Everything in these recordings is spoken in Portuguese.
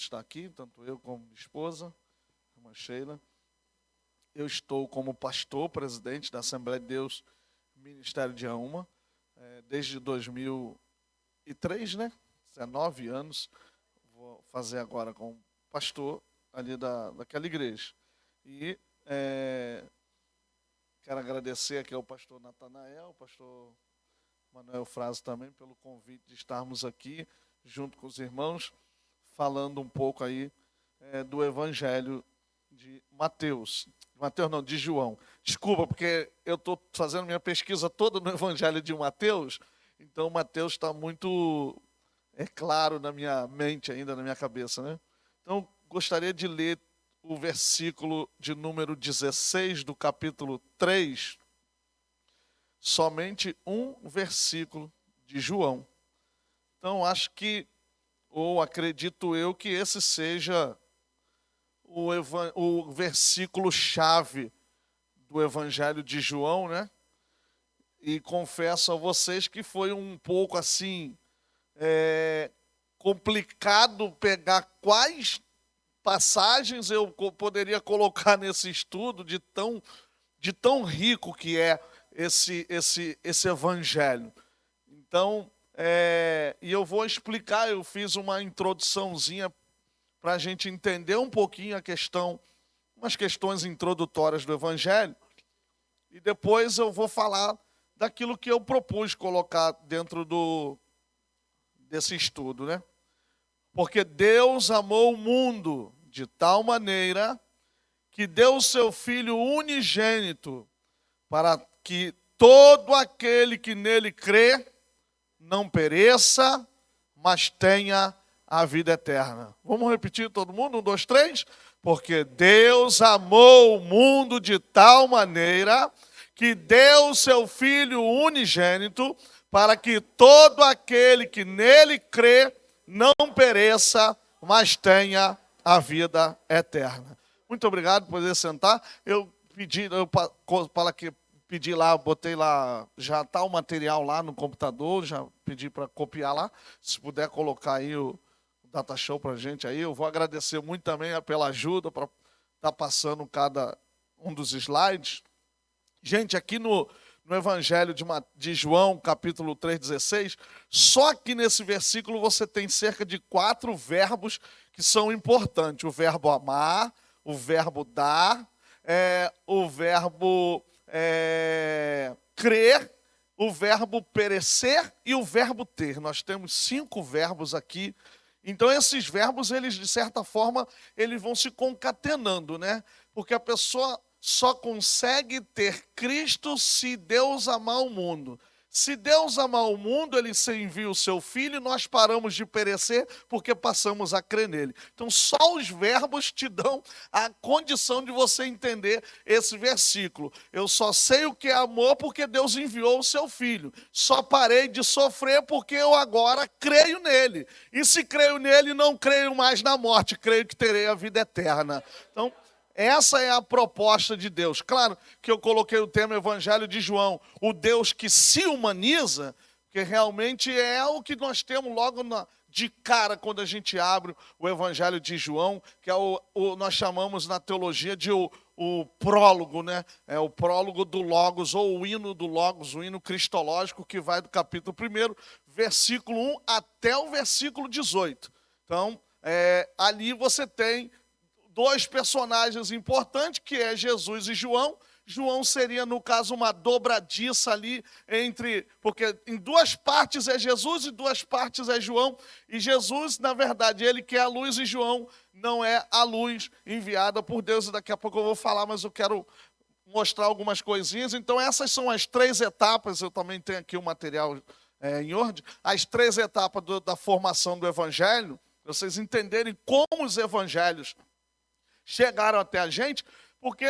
estar aqui, tanto eu como minha esposa, a irmã Sheila. Eu estou como pastor, presidente da Assembleia de Deus, Ministério de Auma, desde 2003, né? 19 anos, vou fazer agora como pastor ali daquela igreja. E quero agradecer aqui ao pastor Natanael, ao pastor Manuel Fraso também, pelo convite de estarmos aqui, junto com os irmãos, falando um pouco aí do Evangelho de Mateus. Mateus não, de João. Desculpa, porque eu estou fazendo minha pesquisa toda no Evangelho de Mateus, então Mateus está muito claro na minha mente ainda, na minha cabeça, né? Então, gostaria de ler o versículo de número 16 do capítulo 3, somente um versículo de João. Então, acho que, ou acredito eu, que esse seja o versículo-chave do Evangelho de João, né? E confesso a vocês que foi um pouco assim, complicado pegar quais passagens eu poderia colocar nesse estudo de tão rico que é esse Evangelho. Então, e eu vou explicar, eu fiz uma introduçãozinha para a gente entender um pouquinho umas questões introdutórias do Evangelho, e depois eu vou falar daquilo que eu propus colocar dentro desse estudo, né? Porque Deus amou o mundo de tal maneira que deu o seu Filho unigênito para que todo aquele que nele crê não pereça, mas tenha a vida eterna. Vamos repetir todo mundo? 1, 2, 3. Porque Deus amou o mundo de tal maneira que deu o seu Filho unigênito para que todo aquele que nele crê não pereça, mas tenha a vida eterna. Muito obrigado por poder sentar. Eu pedi lá, botei lá, já está o material lá no computador, já pedi para copiar lá. Se puder colocar aí o data show para a gente aí, eu vou agradecer muito também pela ajuda para estar passando cada um dos slides. Gente, aqui no Evangelho de João, capítulo 3,16, só aqui nesse versículo você tem cerca de 4 verbos que são importantes. O verbo amar, o verbo dar, o verbo crer, o verbo perecer e o verbo ter. Nós temos 5 verbos aqui. Então, esses verbos, eles, de certa forma, eles vão se concatenando, né? Porque a pessoa só consegue ter Cristo se Deus amar o mundo. Se Deus amar o mundo, Ele se envia o seu Filho e nós paramos de perecer porque passamos a crer nele. Então, só os verbos te dão a condição de você entender esse versículo. Eu só sei o que é amor porque Deus enviou o seu Filho. Só parei de sofrer porque eu agora creio nele. E se creio nele, não creio mais na morte, creio que terei a vida eterna. Então, essa é a proposta de Deus. Claro que eu coloquei o tema Evangelho de João, o Deus que se humaniza, que realmente é o que nós temos logo de cara quando a gente abre o Evangelho de João, que é nós chamamos na teologia de o prólogo, né? É o prólogo do Logos, ou o hino do Logos, o hino cristológico, que vai do capítulo 1, versículo 1 até o versículo 18. Então, ali você tem 2 personagens importantes, que é Jesus e João. João seria, no caso, uma dobradiça ali porque em 2 partes é Jesus e 2 partes é João. E Jesus, na verdade, ele que é a luz, e João não é a luz enviada por Deus. E daqui a pouco eu vou falar, mas eu quero mostrar algumas coisinhas. Então, essas são as 3 etapas. Eu também tenho aqui o material em ordem. As 3 etapas da formação do Evangelho, para vocês entenderem como os evangelhos chegaram até a gente, porque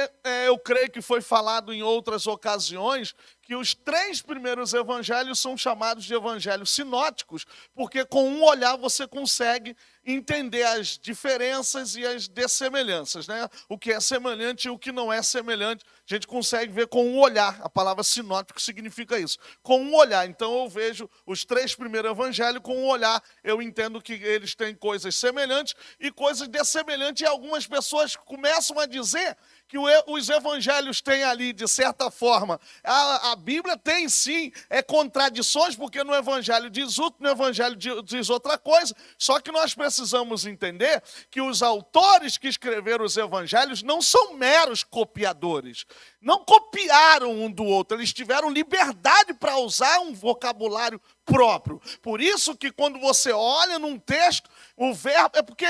eu creio que foi falado em outras ocasiões que os 3 primeiros evangelhos são chamados de evangelhos sinóticos, porque com um olhar você consegue entender as diferenças e as dessemelhanças, né? O que é semelhante e o que não é semelhante, a gente consegue ver com um olhar. A palavra sinótico significa isso, com um olhar. Então eu vejo os 3 primeiros evangelhos com um olhar, eu entendo que eles têm coisas semelhantes e coisas dessemelhantes, e algumas pessoas começam a dizer que os evangelhos têm ali, de certa forma, a Bíblia tem sim contradições, porque no evangelho diz um, no evangelho diz outra coisa, só que nós precisamos entender que os autores que escreveram os evangelhos não são meros copiadores, não copiaram um do outro, eles tiveram liberdade para usar um vocabulário próprio. Por isso que quando você olha num texto, o verbo, é porque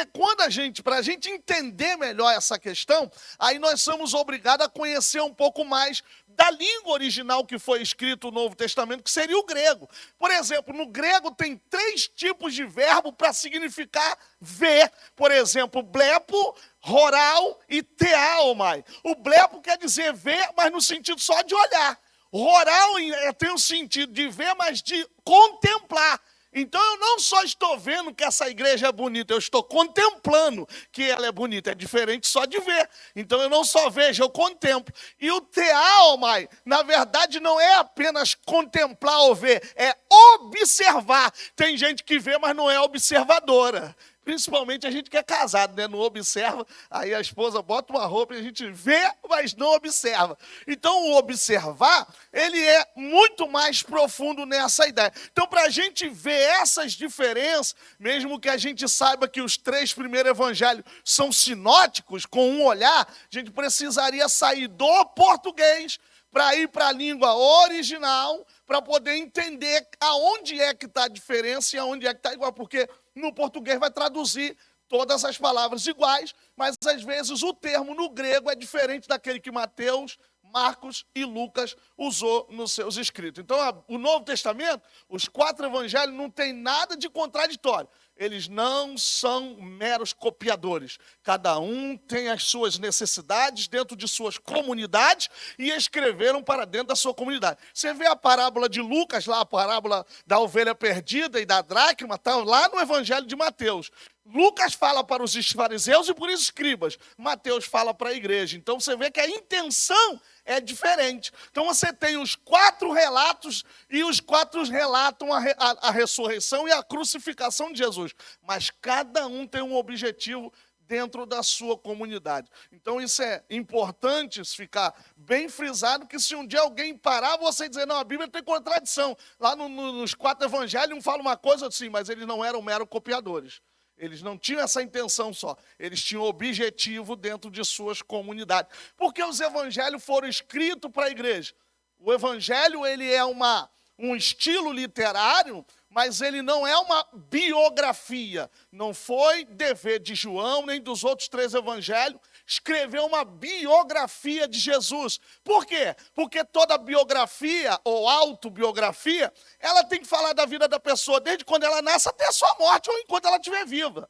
para a gente entender melhor essa questão, aí nós somos obrigados a conhecer um pouco mais da língua original que foi escrito o Novo Testamento, que seria o grego. Por exemplo, no grego tem 3 tipos de verbo para significar ver. Por exemplo, blepo, horal e teaomai. O blepo quer dizer ver, mas no sentido só de olhar. Horal tem o sentido de ver, mas de contemplar. Então eu não só estou vendo que essa igreja é bonita, eu estou contemplando que ela é bonita. É diferente só de ver. Então eu não só vejo, eu contemplo. E o teaomai, na verdade, não é apenas contemplar ou ver, é observar. Tem gente que vê, mas não é observadora. Principalmente a gente que é casado, né? Não observa, aí a esposa bota uma roupa e a gente vê, mas não observa. Então o observar, ele é muito mais profundo nessa ideia. Então para a gente ver essas diferenças, mesmo que a gente saiba que os 3 primeiros evangelhos são sinóticos, com um olhar, a gente precisaria sair do português para ir para a língua original, para poder entender aonde é que está a diferença e aonde é que está igual, porque no português vai traduzir todas as palavras iguais, mas às vezes o termo no grego é diferente daquele que Mateus, Marcos e Lucas usou nos seus escritos. Então, o Novo Testamento, os 4 evangelhos, não tem nada de contraditório. Eles não são meros copiadores. Cada um tem as suas necessidades dentro de suas comunidades e escreveram para dentro da sua comunidade. Você vê a parábola de Lucas, lá a parábola da ovelha perdida e da dracma, está lá no evangelho de Mateus. Lucas fala para os fariseus e por os escribas. Mateus fala para a igreja. Então você vê que a intenção é diferente. Então você tem os 4 relatos e os 4 relatam a ressurreição e a crucificação de Jesus. Mas cada um tem um objetivo dentro da sua comunidade. Então isso é importante ficar bem frisado, que se um dia alguém parar você e dizer, não, a Bíblia tem contradição. Lá nos 4 evangelhos um fala uma coisa assim, mas eles não eram meros copiadores. Eles não tinham essa intenção só, eles tinham objetivo dentro de suas comunidades. Porque os evangelhos foram escritos para a igreja. O evangelho ele é um estilo literário, mas ele não é uma biografia. Não foi dever de João, nem dos outros 3 evangelhos, escrever uma biografia de Jesus. Por quê? Porque toda biografia ou autobiografia, ela tem que falar da vida da pessoa, desde quando ela nasce até a sua morte, ou enquanto ela estiver viva.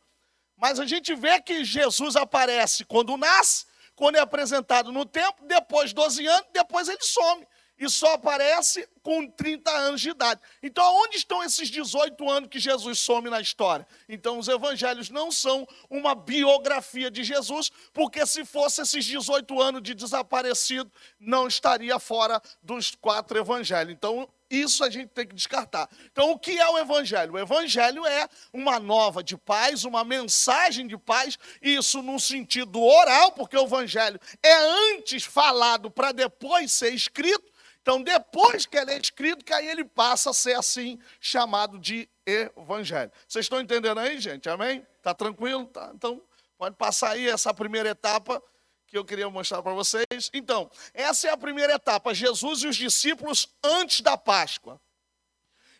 Mas a gente vê que Jesus aparece quando nasce, quando é apresentado no templo, depois 12 anos, depois ele some. E só aparece com 30 anos de idade. Então, onde estão esses 18 anos que Jesus some na história? Então, os evangelhos não são uma biografia de Jesus, porque se fosse esses 18 anos de desaparecido, não estaria fora dos 4 evangelhos. Então, isso a gente tem que descartar. Então, o que é o evangelho? O evangelho é uma nova de paz, uma mensagem de paz, isso no sentido oral, porque o evangelho é antes falado para depois ser escrito. Então, depois que ele é escrito, que aí ele passa a ser assim, chamado de evangelho. Vocês estão entendendo aí, gente? Amém? Tá tranquilo? Tá. Então, pode passar aí essa primeira etapa que eu queria mostrar para vocês. Então, essa é a primeira etapa, Jesus e os discípulos antes da Páscoa.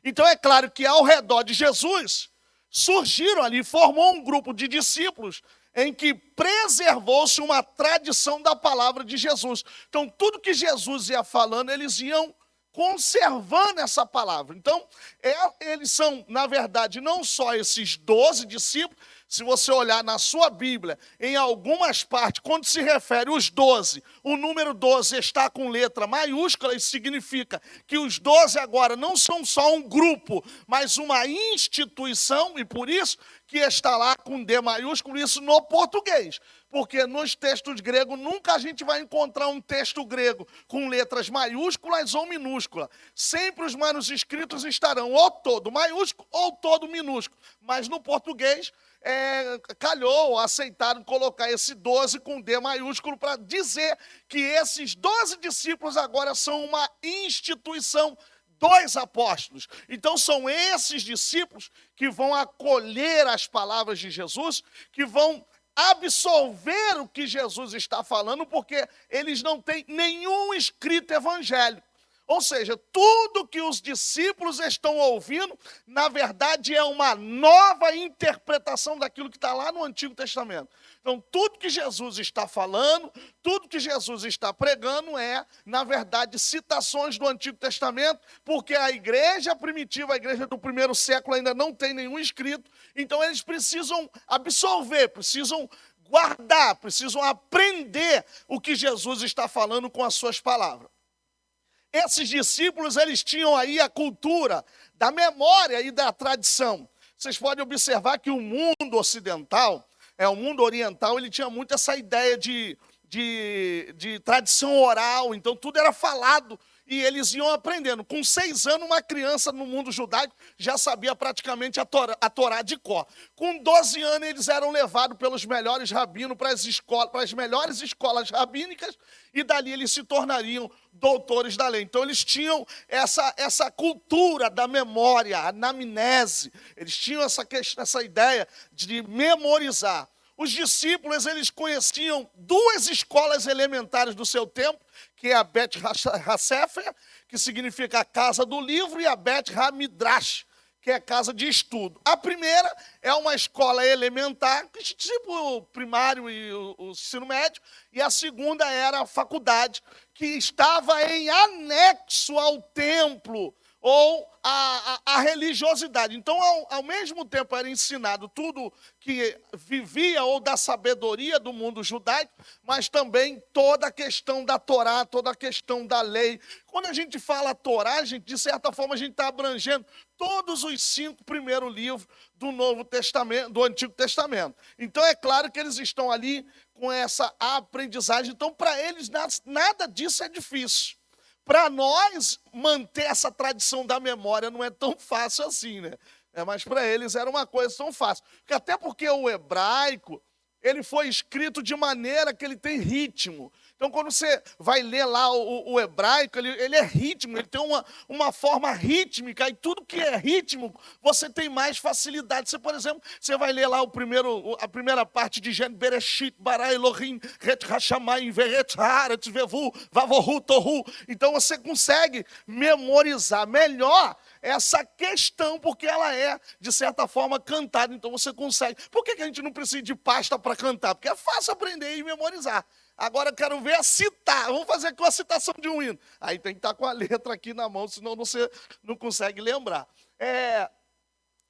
Então, é claro que ao redor de Jesus, surgiram ali, formou um grupo de discípulos em que preservou-se uma tradição da palavra de Jesus. Então, tudo que Jesus ia falando, eles iam conservando essa palavra. Então, eles são, na verdade, não só esses 12 discípulos, Se você olhar na sua Bíblia, em algumas partes, quando se refere os 12, o número 12 está com letra maiúscula, isso significa que os 12 agora não são só um grupo, mas uma instituição, e por isso que está lá com D maiúsculo, isso no português. Porque nos textos gregos, nunca a gente vai encontrar um texto grego com letras maiúsculas ou minúsculas. Sempre os manuscritos estarão ou todo maiúsculo ou todo minúsculo. Mas no português, calhou, aceitaram colocar esse 12 com D maiúsculo para dizer que esses 12 discípulos agora são uma instituição dos apóstolos. Então são esses discípulos que vão acolher as palavras de Jesus, que vão absolver o que Jesus está falando, porque eles não têm nenhum escrito evangélico. Ou seja, tudo que os discípulos estão ouvindo, na verdade, é uma nova interpretação daquilo que está lá no Antigo Testamento. Então, tudo que Jesus está falando, tudo que Jesus está pregando é, na verdade, citações do Antigo Testamento, porque a igreja primitiva, a igreja do primeiro século ainda não tem nenhum escrito, então eles precisam absorver, precisam guardar, precisam aprender o que Jesus está falando com as suas palavras. Esses discípulos, eles tinham aí a cultura da memória e da tradição. Vocês podem observar que o mundo ocidental, o mundo oriental, ele tinha muito essa ideia de tradição oral, então tudo era falado e eles iam aprendendo. Com 6 anos, uma criança no mundo judaico já sabia praticamente a Torá de cor. Com 12 anos, eles eram levados pelos melhores rabinos para as melhores escolas rabínicas, e dali eles se tornariam doutores da lei. Então eles tinham essa cultura da memória, a anamnese, eles tinham essa ideia de memorizar. Os discípulos, eles conheciam 2 escolas elementares do seu tempo, que é a Bet HaSefer, que significa a casa do livro, e a Bet HaMidrash, que é a casa de estudo. A primeira é uma escola elementar, tipo o primário e o ensino médio, e a segunda era a faculdade, que estava em anexo ao templo, ou a religiosidade. Então, ao mesmo tempo, era ensinado tudo que vivia ou da sabedoria do mundo judaico, mas também toda a questão da Torá, toda a questão da lei. Quando a gente fala Torá, de certa forma, a gente está abrangendo todos os 5 primeiros livros do Novo Testamento, do Antigo Testamento. Então, é claro que eles estão ali com essa aprendizagem. Então, para eles, nada disso é difícil. Para nós, manter essa tradição da memória não é tão fácil assim, né? Mas para eles era uma coisa tão fácil. Até porque o hebraico, ele foi escrito de maneira que ele tem ritmo. Então, quando você vai ler lá o hebraico, ele é ritmo, ele tem uma forma rítmica, e tudo que é ritmo, você tem mais facilidade. Você, por exemplo, você vai ler lá a primeira parte de Gênesis, Bereshit, bara Elohim, ret hashamayim, veret haaretz, vevu, vavohu, tohu. Então, você consegue memorizar melhor essa questão, porque ela é, de certa forma, cantada. Então, você consegue. Por que a gente não precisa de pasta para cantar? Porque é fácil aprender e memorizar. Agora eu quero ver a citar. Vamos fazer aqui uma citação de um hino. Aí tem que estar com a letra aqui na mão, senão você não consegue lembrar.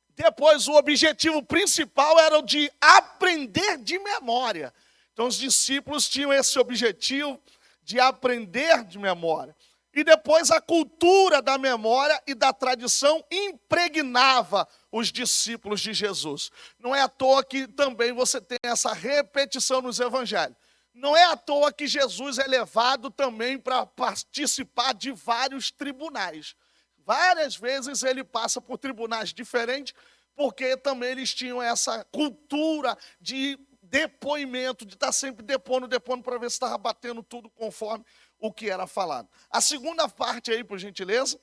Depois, o objetivo principal era o de aprender de memória. Então, os discípulos tinham esse objetivo de aprender de memória. E depois, a cultura da memória e da tradição impregnava os discípulos de Jesus. Não é à toa que também você tem essa repetição nos evangelhos. Não é à toa que Jesus é levado também para participar de vários tribunais. Várias vezes ele passa por tribunais diferentes, porque também eles tinham essa cultura de depoimento, de estar sempre depondo para ver se estava batendo tudo conforme o que era falado. A segunda parte aí, por gentileza,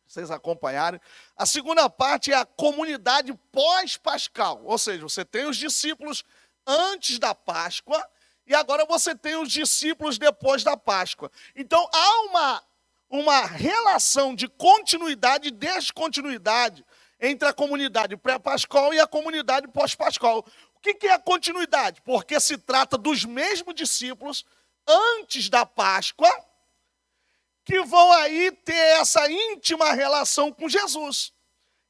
vocês acompanharem. A segunda parte é a comunidade pós-pascal. Ou seja, você tem os discípulos antes da Páscoa, e agora você tem os discípulos depois da Páscoa. Então, há uma relação de continuidade e descontinuidade entre a comunidade pré-pascal e a comunidade pós-pascal. O que é a continuidade? Porque se trata dos mesmos discípulos antes da Páscoa, que vão aí ter essa íntima relação com Jesus.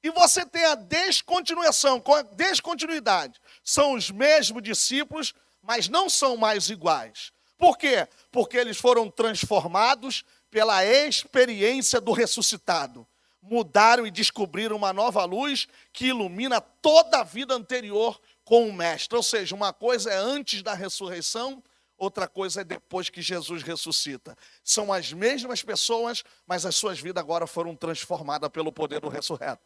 E você tem a descontinuidade. são os mesmos discípulos, mas não são mais iguais. Por quê? Porque eles foram transformados pela experiência do ressuscitado. Mudaram e descobriram uma nova luz que ilumina toda a vida anterior com o Mestre. Ou seja, uma coisa é antes da ressurreição, outra coisa é depois que Jesus ressuscita. São as mesmas pessoas, mas as suas vidas agora foram transformadas pelo poder do ressurreto.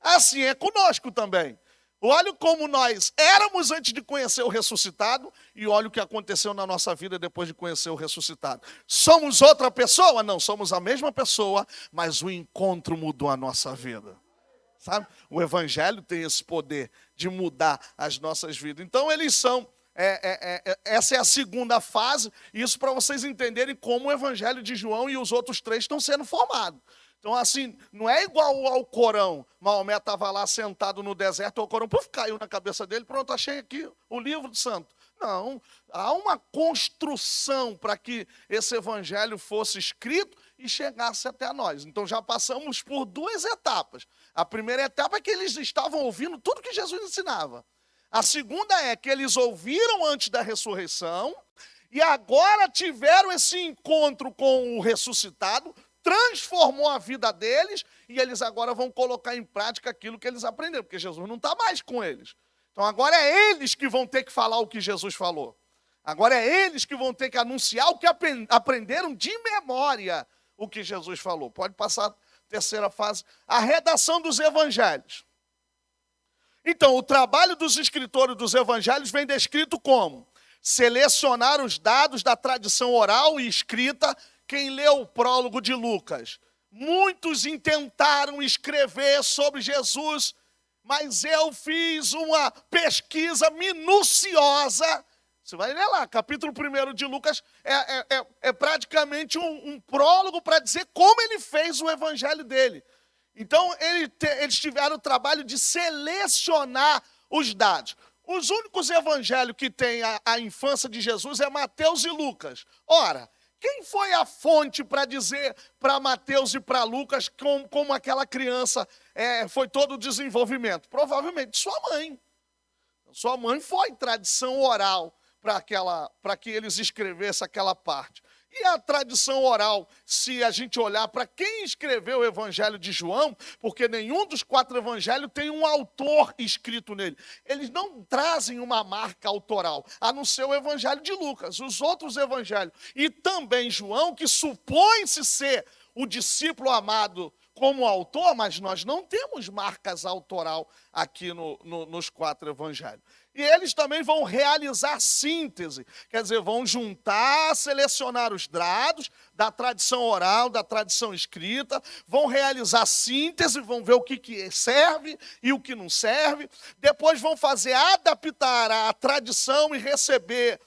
Assim é conosco também. Olha como nós éramos antes de conhecer o ressuscitado e olha o que aconteceu na nossa vida depois de conhecer o ressuscitado. Somos outra pessoa? Não, somos a mesma pessoa, mas o encontro mudou a nossa vida. Sabe? O Evangelho tem esse poder de mudar as nossas vidas. Então eles são, essa é a segunda fase, isso para vocês entenderem como o Evangelho de João e os outros três estão sendo formados. Então, assim, não é igual ao Corão. Maomé estava lá sentado no deserto, o Corão caiu na cabeça dele, pronto, achei aqui o livro santo. Não, há uma construção para que esse evangelho fosse escrito e chegasse até nós. Então, já passamos por duas etapas. A primeira etapa é que eles estavam ouvindo tudo que Jesus ensinava. A segunda é que eles ouviram antes da ressurreição e agora tiveram esse encontro com o ressuscitado, transformou a vida deles e eles agora vão colocar em prática aquilo que eles aprenderam, porque Jesus não está mais com eles. Então agora é eles que vão ter que falar o que Jesus falou. Agora é eles que vão ter que anunciar o que aprenderam de memória, o que Jesus falou. Pode passar a terceira fase, a redação dos evangelhos. Então, o trabalho dos escritores dos evangelhos vem descrito como selecionar os dados da tradição oral e escrita. Quem leu o prólogo de Lucas? Muitos intentaram escrever sobre Jesus, mas eu fiz uma pesquisa minuciosa. Você vai ler lá, capítulo 1 de Lucas, é praticamente um prólogo para dizer como ele fez o evangelho dele. Então, eles tiveram o trabalho de selecionar os dados. Os únicos evangelhos que têm a infância de Jesus é Mateus e Lucas. Ora, quem foi a fonte para dizer para Mateus e para Lucas como aquela criança foi todo o desenvolvimento? Provavelmente sua mãe. Sua mãe foi tradição oral para que eles escrevessem aquela parte. E a tradição oral, se a gente olhar para quem escreveu o Evangelho de João, porque nenhum dos 4 evangelhos tem um autor escrito nele. Eles não trazem uma marca autoral, a não ser o Evangelho de Lucas, os outros evangelhos. E também João, que supõe-se ser o discípulo amado como autor, mas nós não temos marcas autoral aqui nos 4 evangelhos. E eles também vão realizar síntese, quer dizer, vão juntar, selecionar os dados da tradição oral, da tradição escrita, vão realizar síntese, vão ver o que serve e o que não serve, depois vão fazer adaptar a tradição e receber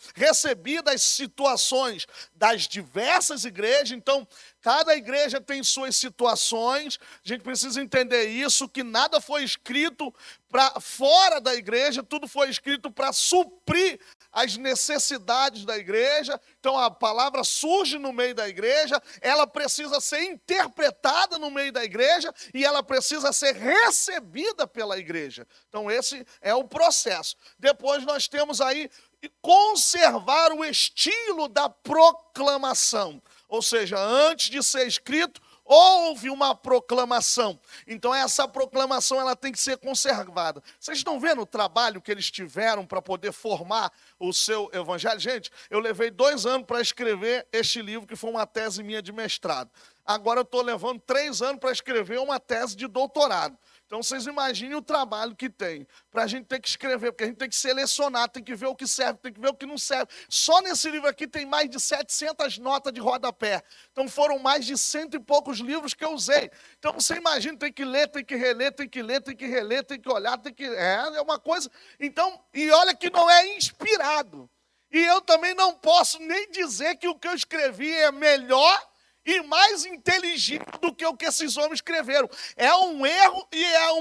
das situações das diversas igrejas. Então, cada igreja tem suas situações, a gente precisa entender isso, que nada foi escrito para fora da igreja, tudo foi escrito para suprir as necessidades da igreja. Então a palavra surge no meio da igreja, ela precisa ser interpretada no meio da igreja e ela precisa ser recebida pela igreja. Então esse é o processo. Depois nós temos aí conservar o estilo da proclamação. Ou seja, antes de ser escrito, houve uma proclamação. Então essa proclamação ela tem que ser conservada. Vocês estão vendo o trabalho que eles tiveram para poder formar o seu evangelho? Gente, eu levei 2 anos para escrever este livro, que foi uma tese minha de mestrado. Agora eu estou levando 3 anos para escrever uma tese de doutorado. Então vocês imaginem o trabalho que tem para a gente ter que escrever, porque a gente tem que selecionar, tem que ver o que serve, tem que ver o que não serve. Só nesse livro aqui tem mais de 700 notas de rodapé. Então foram mais de 100 e poucos livros que eu usei. Então você imagina, tem que ler, tem que reler, tem que ler, tem que reler, tem que olhar, tem que... É uma coisa... Então, e olha que não é inspirado. E eu também não posso nem dizer que o que eu escrevi é melhor e mais inteligível do que o que esses homens escreveram. É um erro e é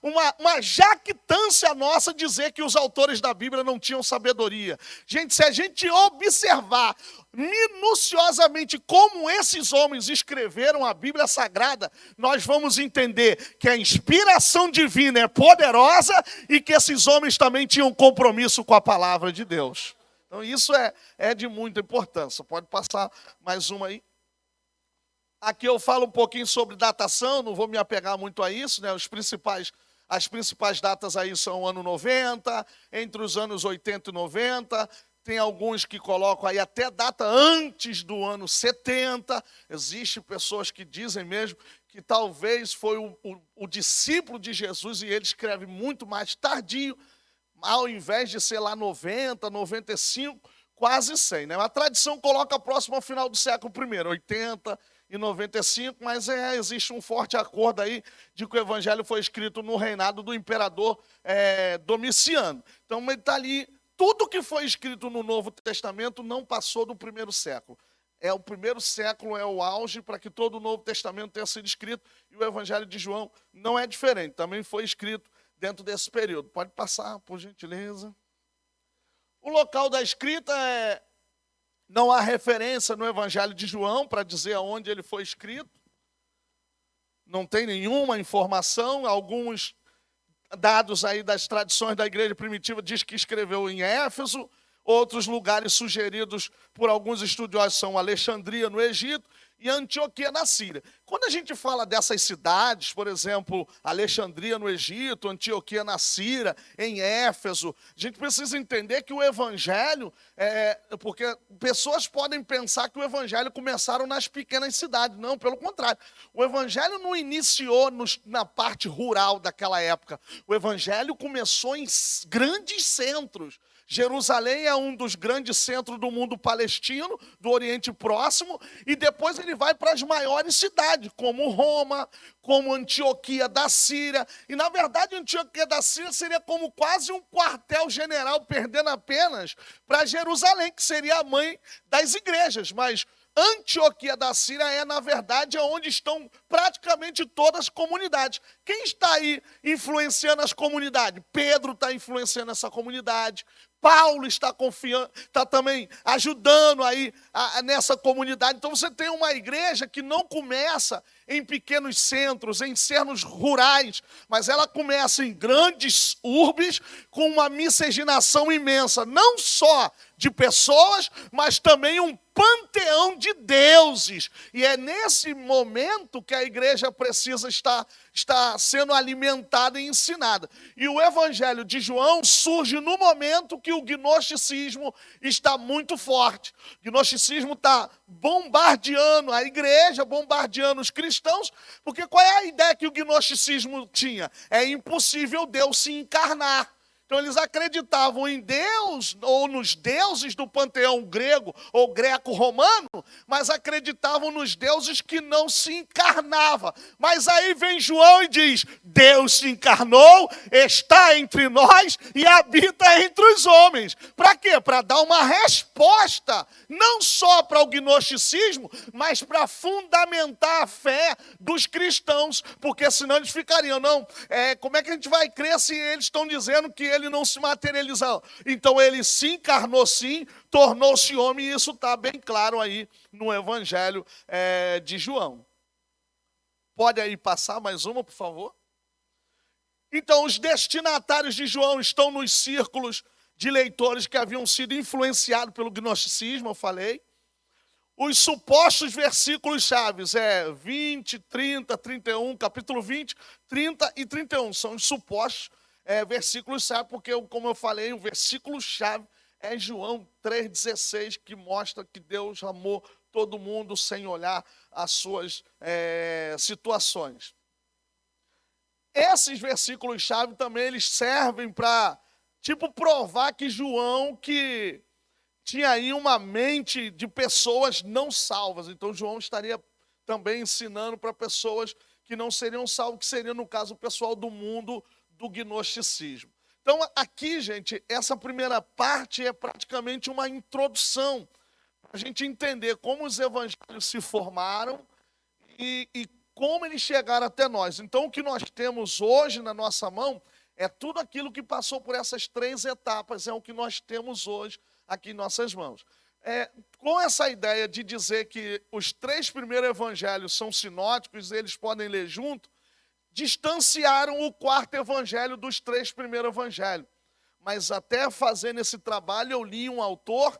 uma jactância nossa dizer que os autores da Bíblia não tinham sabedoria. Gente, se a gente observar minuciosamente como esses homens escreveram a Bíblia Sagrada, nós vamos entender que a inspiração divina é poderosa e que esses homens também tinham compromisso com a palavra de Deus. Então isso é de muita importância. Pode passar mais uma aí. Aqui eu falo um pouquinho sobre datação, não vou me apegar muito a isso, né? As principais datas aí são o ano 90, entre os anos 80 e 90, tem alguns que colocam aí até data antes do ano 70, existem pessoas que dizem mesmo que talvez foi o discípulo de Jesus e ele escreve muito mais tardio, ao invés de ser lá 90, 95, quase 100, né? A tradição coloca próximo ao final do século I, 80 e 95, mas existe um forte acordo aí de que o evangelho foi escrito no reinado do imperador Domiciano. Então ele está ali, tudo que foi escrito no Novo Testamento não passou do primeiro século. O primeiro século é o auge para que todo o Novo Testamento tenha sido escrito, e o evangelho de João não é diferente, também foi escrito dentro desse período. Pode passar, por gentileza. O local da escrita não há referência no Evangelho de João para dizer aonde ele foi escrito. Não tem nenhuma informação. Alguns dados aí das tradições da igreja primitiva diz que escreveu em Éfeso. Outros lugares sugeridos por alguns estudiosos são Alexandria, no Egito, e Antioquia, na Síria. Quando a gente fala dessas cidades, por exemplo, Alexandria, no Egito, Antioquia, na Síria, em Éfeso, a gente precisa entender que o evangelho, porque pessoas podem pensar que o evangelho começaram nas pequenas cidades. Não, pelo contrário. O evangelho não iniciou na parte rural daquela época. O evangelho começou em grandes centros. Jerusalém é um dos grandes centros do mundo palestino, do Oriente Próximo, e depois ele vai para as maiores cidades, como Roma, como Antioquia da Síria. E, na verdade, Antioquia da Síria seria como quase um quartel-general, perdendo apenas para Jerusalém, que seria a mãe das igrejas. Mas Antioquia da Síria na verdade, onde estão praticamente todas as comunidades. Quem está aí influenciando as comunidades? Pedro está influenciando essa comunidade. Paulo está também ajudando aí nessa comunidade. Então você tem uma igreja que não começa em pequenos centros, em centros rurais, mas ela começa em grandes urbes com uma miscigenação imensa, não só de pessoas, mas também um panteão de deuses. E é nesse momento que a igreja precisa estar sendo alimentada e ensinada. E o evangelho de João surge no momento que o gnosticismo está muito forte. O gnosticismo está bombardeando a igreja, bombardeando os cristãos, porque qual é a ideia que o gnosticismo tinha? É impossível Deus se encarnar. Então eles acreditavam em Deus, ou nos deuses do panteão grego ou greco-romano, mas acreditavam nos deuses que não se encarnavam. Mas aí vem João e diz, Deus se encarnou, está entre nós e habita entre os homens. Para quê? Para dar uma resposta, não só para o gnosticismo, mas para fundamentar a fé dos cristãos, porque senão eles ficariam, como é que a gente vai crer se eles estão dizendo que ele não se materializou? Então ele se encarnou sim, tornou-se homem, e isso está bem claro aí no Evangelho de João. Pode aí passar mais uma, por favor? Então os destinatários de João estão nos círculos de leitores que haviam sido influenciados pelo gnosticismo, eu falei. Os supostos versículos chaves 20, 30, 31, capítulo 20, 30 e 31. São os supostos versículos chave, porque, como eu falei, o versículo chave é João 3,16, que mostra que Deus amou todo mundo sem olhar as suas situações. Esses versículos chave também eles servem para provar que João que tinha aí uma mente de pessoas não salvas. Então João estaria também ensinando para pessoas que não seriam salvas, que seria, no caso, o pessoal do mundo do gnosticismo. Então aqui, gente, essa primeira parte é praticamente uma introdução a gente entender como os evangelhos se formaram e como eles chegaram até nós. Então, o que nós temos hoje na nossa mão é tudo aquilo que passou por essas 3 etapas, é o que nós temos hoje aqui em nossas mãos. Com essa ideia de dizer que os 3 primeiros evangelhos são sinóticos, eles podem ler junto, distanciaram o 4º evangelho dos 3 primeiros evangelhos. Mas até fazendo esse trabalho, eu li um autor,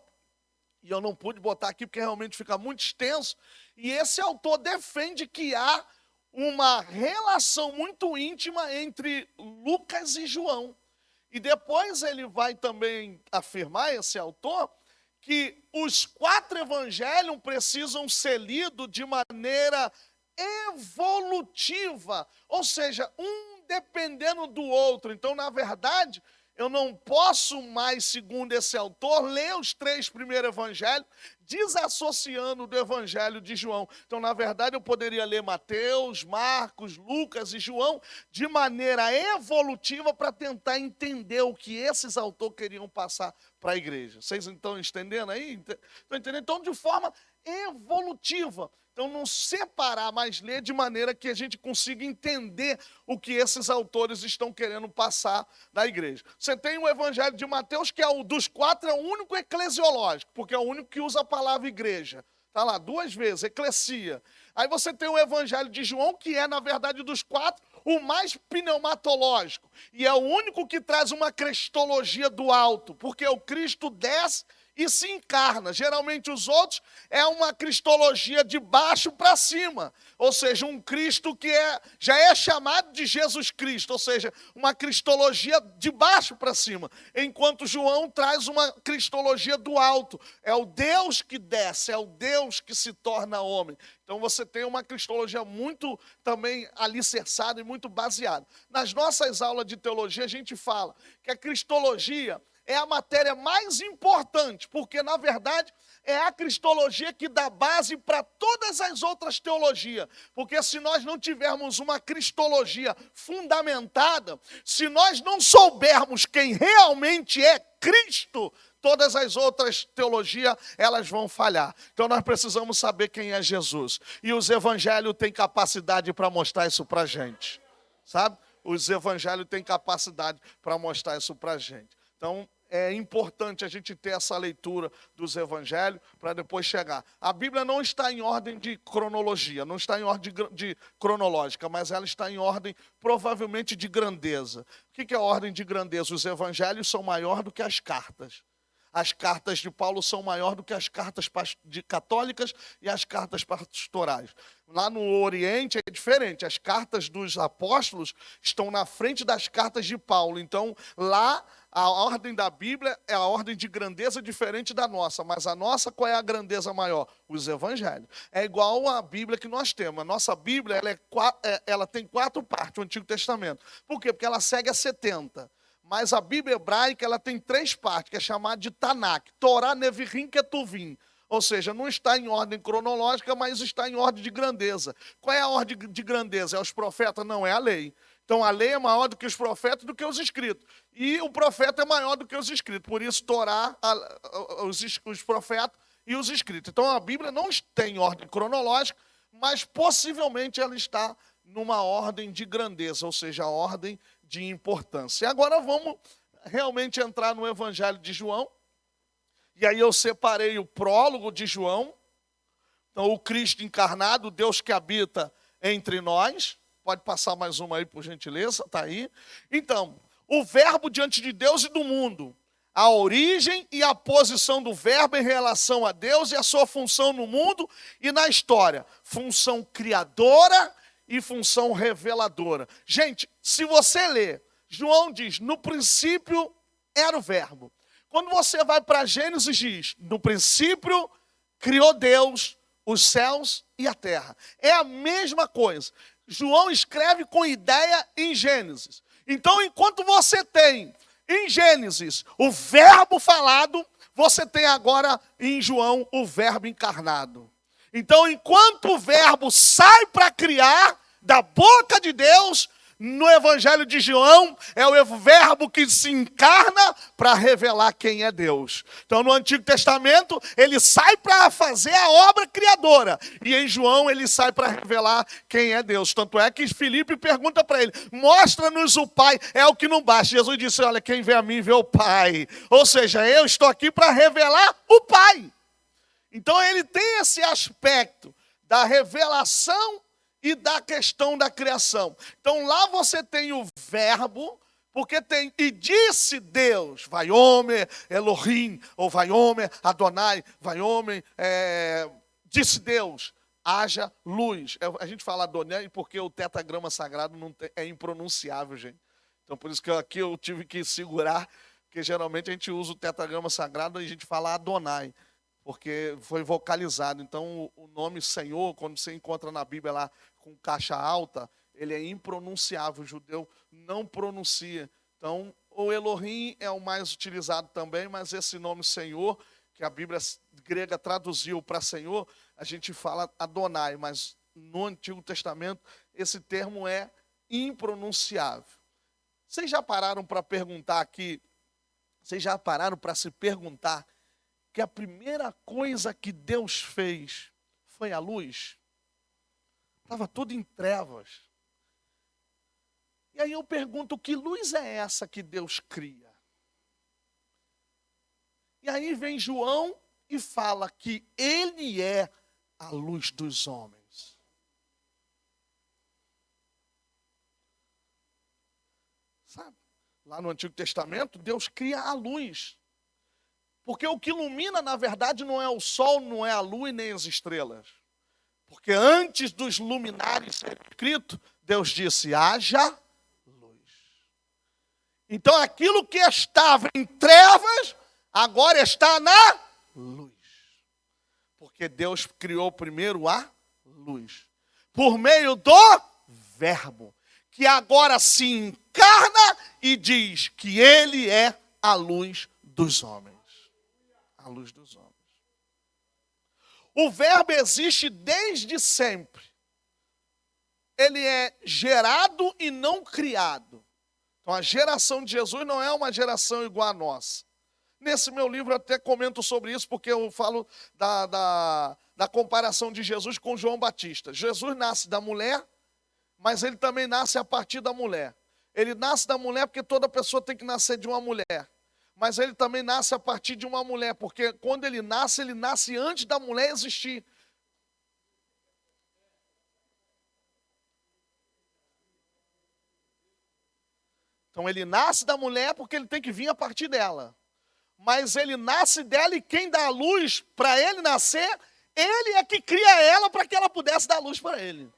e eu não pude botar aqui porque realmente fica muito extenso, e esse autor defende que há uma relação muito íntima entre Lucas e João. E depois ele vai também afirmar, esse autor, que os 4 evangelhos precisam ser lidos de maneira evolutiva, ou seja, um dependendo do outro. Então, na verdade, eu não posso mais, segundo esse autor, ler os 3 primeiros evangelhos, desassociando do evangelho de João. Então, na verdade, eu poderia ler Mateus, Marcos, Lucas e João de maneira evolutiva para tentar entender o que esses autores queriam passar para a igreja. Vocês estão entendendo aí? Estão entendendo? Então, de forma evolutiva. Então, não separar, mas ler de maneira que a gente consiga entender o que esses autores estão querendo passar na igreja. Você tem o evangelho de Mateus, que é o dos 4, é o único eclesiológico, porque é o único que usa a palavra igreja. Está lá 2 vezes, eclesia. Aí você tem o evangelho de João, que é, na verdade, dos 4, o mais pneumatológico. E é o único que traz uma cristologia do alto, porque o Cristo desce e se encarna. Geralmente os outros é uma cristologia de baixo para cima, ou seja, um Cristo que já é chamado de Jesus Cristo, ou seja, uma cristologia de baixo para cima, enquanto João traz uma cristologia do alto, é o Deus que desce, é o Deus que se torna homem. Então você tem uma cristologia muito também alicerçada e muito baseada. Nas nossas aulas de teologia a gente fala que a cristologia é a matéria mais importante, porque, na verdade, é a cristologia que dá base para todas as outras teologias. Porque se nós não tivermos uma cristologia fundamentada, se nós não soubermos quem realmente é Cristo, todas as outras teologias, elas vão falhar. Então, nós precisamos saber quem é Jesus. E os evangelhos têm capacidade para mostrar isso para a gente, sabe? Os evangelhos têm capacidade para mostrar isso para a gente. Então, é importante a gente ter essa leitura dos evangelhos para depois chegar. A Bíblia não está em ordem de cronologia, não está em ordem de cronológica, mas ela está em ordem provavelmente de grandeza. O que é a ordem de grandeza? Os evangelhos são maiores do que as cartas. As cartas de Paulo são maiores do que as cartas católicas e as cartas pastorais. Lá no Oriente é diferente. As cartas dos apóstolos estão na frente das cartas de Paulo. Então, lá, a ordem da Bíblia é a ordem de grandeza diferente da nossa. Mas a nossa, qual é a grandeza maior? Os evangelhos. É igual a Bíblia que nós temos. A nossa Bíblia ela tem 4 partes, o Antigo Testamento. Por quê? Porque ela segue a 70. Mas a Bíblia hebraica ela tem 3 partes, que é chamada de Tanakh, Torá, Nevi'im, Ketuvim. Ou seja, não está em ordem cronológica, mas está em ordem de grandeza. Qual é a ordem de grandeza? É os profetas? Não, é a lei. Então a lei é maior do que os profetas, do que os escritos. E o profeta é maior do que os escritos. Por isso, Torá, os profetas e os escritos. Então a Bíblia não tem ordem cronológica, mas possivelmente ela está numa ordem de grandeza, ou seja, a ordem de importância. E agora vamos realmente entrar no Evangelho de João. E aí eu separei o prólogo de João. Então, o Cristo encarnado, o Deus que habita entre nós. Pode passar mais uma aí, por gentileza, está aí. Então, o verbo diante de Deus e do mundo. A origem e a posição do verbo em relação a Deus e a sua função no mundo e na história. Função criadora e função reveladora. Gente, se você ler, João diz, no princípio era o verbo. Quando você vai para Gênesis, diz, no princípio criou Deus os céus e a terra. É a mesma coisa. João escreve com ideia em Gênesis. Então, enquanto você tem em Gênesis o verbo falado, você tem agora em João o verbo encarnado. Então, enquanto o verbo sai para criar da boca de Deus, no Evangelho de João, é o verbo que se encarna para revelar quem é Deus. Então, no Antigo Testamento, ele sai para fazer a obra criadora. E em João, ele sai para revelar quem é Deus. Tanto é que Filipe pergunta para ele, mostra-nos o Pai, é o que não basta. Jesus disse, olha, quem vê a mim vê o Pai. Ou seja, eu estou aqui para revelar o Pai. Então, ele tem esse aspecto da revelação e da questão da criação. Então lá você tem o verbo, porque tem, e disse Deus, Vaiomer, Elohim, ou Vaiomer, Adonai, Vaiomer, disse Deus, haja luz. A gente fala Adonai porque o tetragrama sagrado não tem, é impronunciável, gente. Então por isso que aqui eu tive que segurar, porque geralmente a gente usa o tetragrama sagrado e a gente fala Adonai, porque foi vocalizado. Então o nome Senhor, quando você encontra na Bíblia lá com caixa alta, ele é impronunciável, o judeu não pronuncia. Então o Elohim é o mais utilizado também, mas esse nome Senhor, que a Bíblia grega traduziu para Senhor, a gente fala Adonai, mas no Antigo Testamento esse termo é impronunciável. Vocês já pararam para perguntar aqui, vocês já pararam para se perguntar que a primeira coisa que Deus fez foi a luz? Estava tudo em trevas. E aí eu pergunto, que luz é essa que Deus cria? E aí vem João e fala que ele é a luz dos homens. Sabe? Lá no Antigo Testamento, Deus cria a luz. Porque o que ilumina, na verdade, não é o sol, não é a lua e nem as estrelas. Porque antes dos luminares ser escrito, Deus disse, haja luz. Então aquilo que estava em trevas, agora está na luz. Porque Deus criou primeiro a luz. Por meio do verbo, que agora se encarna e diz que ele é a luz dos homens. A luz dos homens. O verbo existe desde sempre. Ele é gerado e não criado. Então a geração de Jesus não é uma geração igual a nossa. Nesse meu livro eu até comento sobre isso, porque eu falo da comparação de Jesus com João Batista. Jesus nasce da mulher, mas ele também nasce a partir da mulher. Ele nasce da mulher porque toda pessoa tem que nascer de uma mulher. Mas ele também nasce a partir de uma mulher, porque quando ele nasce antes da mulher existir. Então ele nasce da mulher porque ele tem que vir a partir dela. Mas ele nasce dela e quem dá a luz para ele nascer, ele é que cria ela para que ela pudesse dar luz para ele.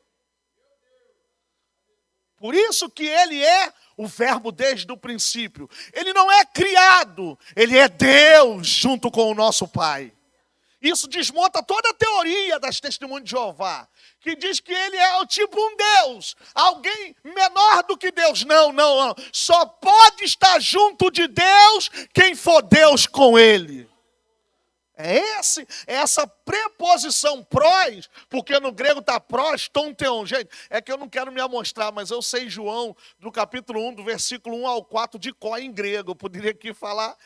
Por isso que ele é o verbo desde o princípio. Ele não é criado, ele é Deus junto com o nosso Pai. Isso desmonta toda a teoria das testemunhas de Jeová, que diz que ele é o tipo um Deus, alguém menor do que Deus. Não. Só pode estar junto de Deus quem for Deus com ele. É essa preposição prós, porque no grego está prós, ton, teon. Gente, é que eu não quero me amostrar, mas eu sei João, do capítulo 1, do versículo 1 ao 4, de cor em grego. Eu poderia aqui falar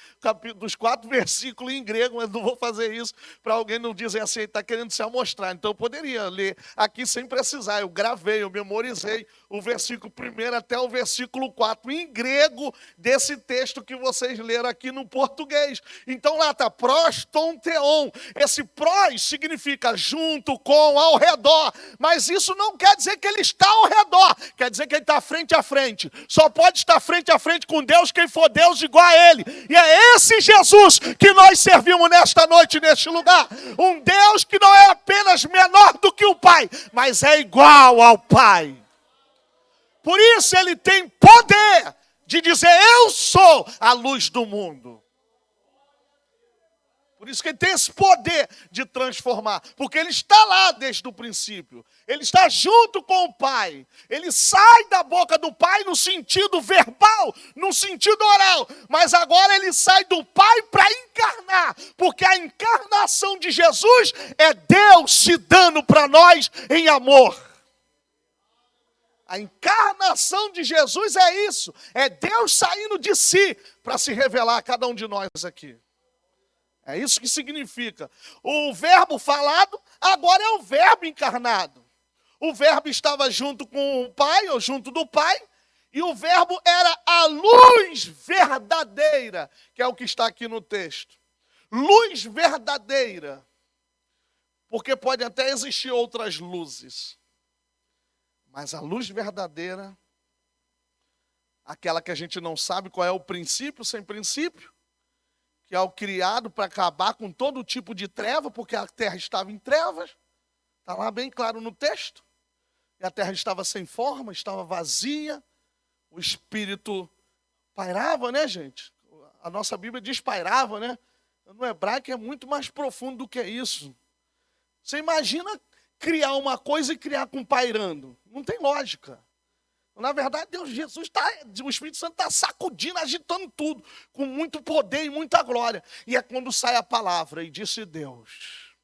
dos 4 versículos em grego, mas não vou fazer isso para alguém não dizer assim, está querendo se amostrar. Então eu poderia ler aqui sem precisar. Eu gravei, eu memorizei o versículo 1 até o versículo 4, em grego, desse texto que vocês leram aqui no português. Então lá está prós, ton, teon. Esse prós significa junto com, ao redor. Mas isso não quer dizer que ele está ao redor. Quer dizer que ele está frente a frente. Só pode estar frente a frente com Deus quem for Deus igual a ele. E é esse Jesus que nós servimos nesta noite, neste lugar. Um Deus que não é apenas menor do que o Pai, mas é igual ao Pai. Por isso ele tem poder de dizer, eu sou a luz do mundo. Por isso que ele tem esse poder de transformar. Porque ele está lá desde o princípio. Ele está junto com o Pai. Ele sai da boca do Pai no sentido verbal, no sentido oral. Mas agora ele sai do Pai para encarnar. Porque a encarnação de Jesus é Deus se dando para nós em amor. A encarnação de Jesus é isso. É Deus saindo de si para se revelar a cada um de nós aqui. É isso que significa. O verbo falado agora é o verbo encarnado. O verbo estava junto com o Pai, ou junto do Pai, e o verbo era a luz verdadeira, que é o que está aqui no texto. Luz verdadeira. Porque pode até existir outras luzes. Mas a luz verdadeira, aquela que a gente não sabe qual é o princípio sem princípio, que é o criado para acabar com todo tipo de treva, porque a terra estava em trevas, está lá bem claro no texto, e a terra estava sem forma, estava vazia, o Espírito pairava, né, gente? A nossa Bíblia diz pairava, né? No hebraico é muito mais profundo do que isso. Você imagina criar uma coisa e criar com pairando? Não tem lógica. Na verdade, o Espírito Santo está sacudindo, agitando tudo, com muito poder e muita glória. E é quando sai a palavra, e disse Deus,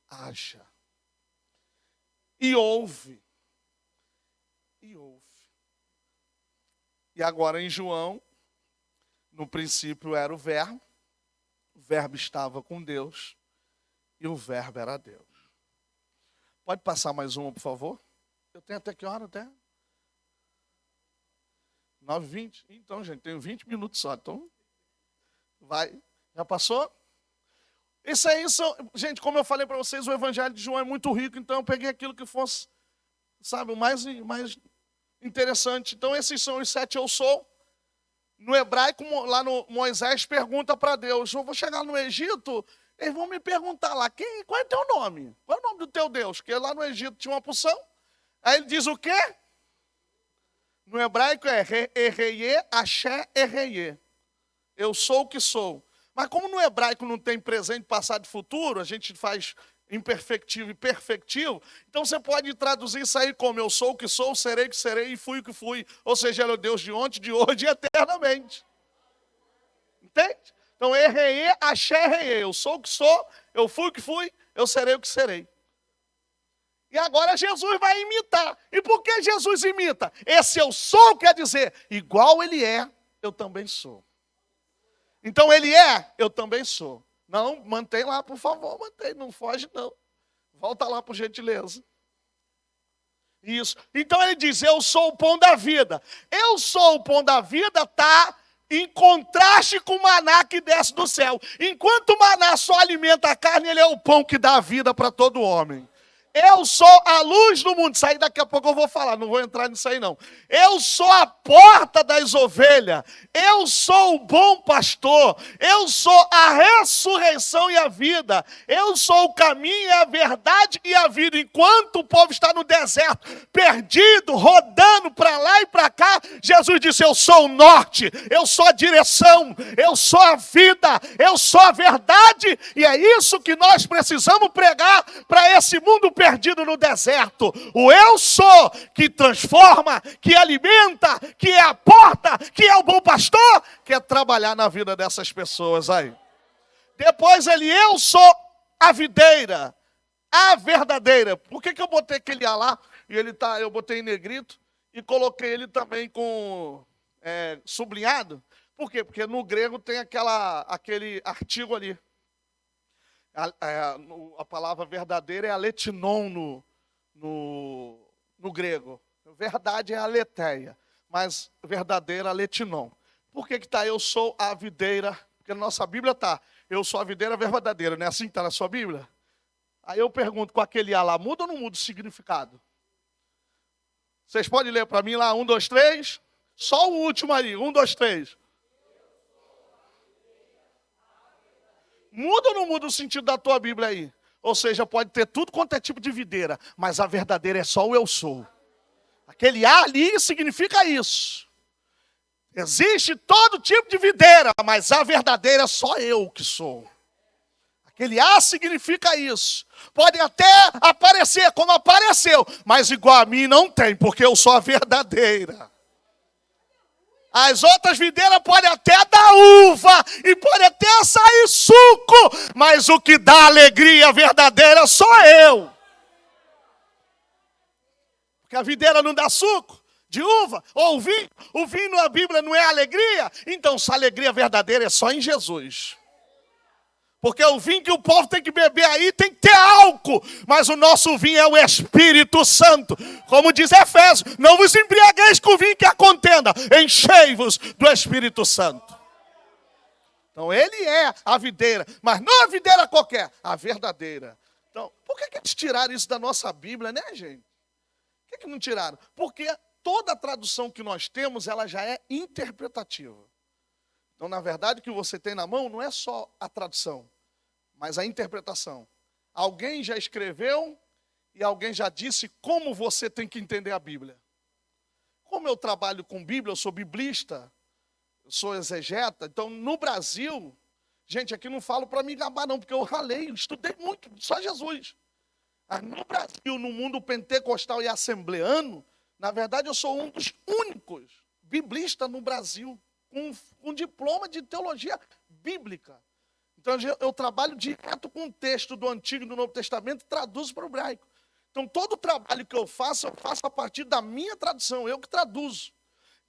haja. E ouve. E ouve. E agora em João, no princípio era o verbo estava com Deus, e o verbo era Deus. Pode passar mais uma, por favor? Eu tenho até que hora até? 9h20. Então, gente, tenho 20 minutos só. Então, vai. Já passou? Isso aí são... Gente, como eu falei para vocês, o Evangelho de João é muito rico, então eu peguei aquilo que fosse, sabe, o mais interessante. Então, esses são os 7 eu sou. No hebraico, lá no Moisés pergunta para Deus, eu vou chegar no Egito, eles vão me perguntar lá, qual é teu nome? Qual é o nome do teu Deus? Porque lá no Egito tinha uma porção. Aí ele diz o quê? No hebraico é Erreiê, Axé, Erreiê. Eu sou o que sou. Mas como no hebraico não tem presente, passado e futuro, a gente faz imperfectivo e perfectivo, então você pode traduzir isso aí como eu sou o que sou, serei o que serei e fui o que fui. Ou seja, ele é o Deus de ontem, de hoje e eternamente. Entende? Então, Erreiê, Axé, Erreiê. Eu sou o que sou, eu fui o que fui, eu serei o que serei. E agora Jesus vai imitar. E por que Jesus imita? Esse eu sou quer dizer, igual ele é, eu também sou. Então ele é, eu também sou. Não, mantém lá, por favor, mantém, não foge não. Volta lá, por gentileza. Isso. Então ele diz, eu sou o pão da vida. Eu sou o pão da vida, tá em contraste com o maná que desce do céu. Enquanto o maná só alimenta a carne, ele é o pão que dá a vida para todo homem. Eu sou a luz do mundo. Isso aí daqui a pouco eu vou falar, não vou entrar nisso aí não. Eu sou a porta das ovelhas. Eu sou o bom pastor. Eu sou a ressurreição e a vida. Eu sou o caminho e a verdade e a vida. Enquanto o povo está no deserto, perdido, rodando para lá e para cá, Jesus disse, eu sou o norte, eu sou a direção, eu sou a vida, eu sou a verdade. E é isso que nós precisamos pregar para esse mundo perdido no deserto. O eu sou que transforma, que alimenta, que é a porta, que é o bom pastor, quer trabalhar na vida dessas pessoas aí. Depois eu sou a videira, a verdadeira. Por que eu botei aquele A lá e eu botei em negrito e coloquei ele também com sublinhado? Por quê? Porque no grego tem aquele artigo ali. A palavra verdadeira é aletinon no grego. Verdade é aletheia, mas verdadeira é aletinon. Por que está eu sou a videira? Porque na nossa Bíblia está, eu sou a videira verdadeira, não é assim que está na sua Bíblia? Aí eu pergunto, com aquele A lá, muda ou não muda o significado? Vocês podem ler para mim lá, 1, 2, 3? Só o último ali, 1, 2, 3. Muda ou não muda o sentido da tua Bíblia aí? Ou seja, pode ter tudo quanto é tipo de videira, mas a verdadeira é só o eu sou. Aquele A ali significa isso. Existe todo tipo de videira, mas a verdadeira é só eu que sou. Aquele A significa isso. Pode até aparecer como apareceu, mas igual a mim não tem, porque eu sou a verdadeira. As outras videiras podem até dar uva e pode até sair suco, mas o que dá alegria verdadeira sou eu. Porque a videira não dá suco de uva, ou o vinho na Bíblia não é alegria. Então, se a alegria verdadeira é só em Jesus. Porque o vinho que o povo tem que beber aí tem que ter álcool. Mas o nosso vinho é o Espírito Santo. Como diz Efésios, não vos embriagueis com o vinho que há contenda. Enchei-vos do Espírito Santo. Então ele é a videira. Mas não a videira qualquer, a verdadeira. Então, por que eles tiraram isso da nossa Bíblia, né, gente? Por que não tiraram? Porque toda a tradução que nós temos, ela já é interpretativa. Então, na verdade, o que você tem na mão não é só a tradução, mas a interpretação. Alguém já escreveu e alguém já disse como você tem que entender a Bíblia. Como eu trabalho com Bíblia, eu sou biblista, eu sou exegeta, então no Brasil, gente, aqui não falo para me gabar não, porque eu ralei, estudei muito, só Jesus. Mas no Brasil, no mundo pentecostal e assembleano, na verdade eu sou um dos únicos biblistas no Brasil, com diploma de teologia bíblica. Então eu trabalho direto com o texto do Antigo e do Novo Testamento e traduzo para o hebraico. Então todo o trabalho que eu faço a partir da minha tradução, eu que traduzo.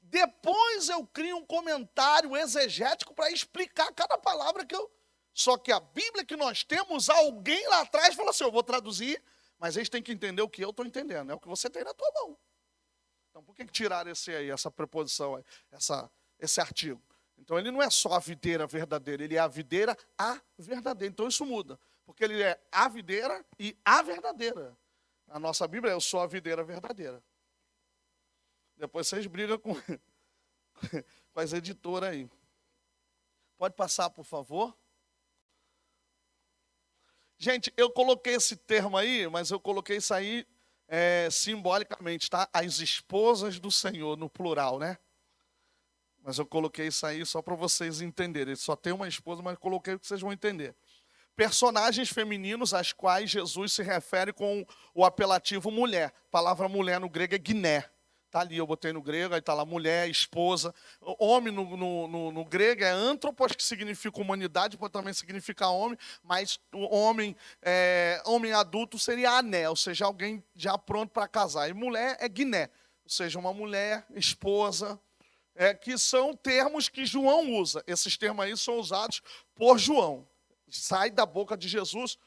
Depois eu crio um comentário exegético para explicar cada palavra que eu... Só que a Bíblia que nós temos, alguém lá atrás falou assim, eu vou traduzir, mas eles têm que entender o que eu estou entendendo, é o que você tem na tua mão. Então por que tiraram essa preposição aí, esse artigo? Então ele não é só a videira verdadeira, ele é a videira a verdadeira. Então isso muda, porque ele é a videira e a verdadeira. A nossa Bíblia é eu sou a videira verdadeira. Depois vocês brigam com as editoras aí. Pode passar, por favor? Gente, eu coloquei esse termo aí, mas eu coloquei isso aí simbolicamente, tá? As esposas do Senhor, no plural, né? Mas eu coloquei isso aí só para vocês entenderem. Ele só tem uma esposa, mas coloquei o que vocês vão entender. Personagens femininos às quais Jesus se refere com o apelativo mulher. A palavra mulher no grego é guiné. Está ali, eu botei no grego, aí está lá mulher, esposa. Homem no grego é antropos, que significa humanidade, pode também significar homem, mas o homem adulto seria ané, ou seja, alguém já pronto para casar. E mulher é guiné, ou seja, uma mulher, esposa, que são termos que João usa. Esses termos aí são usados por João. Sai da boca de Jesus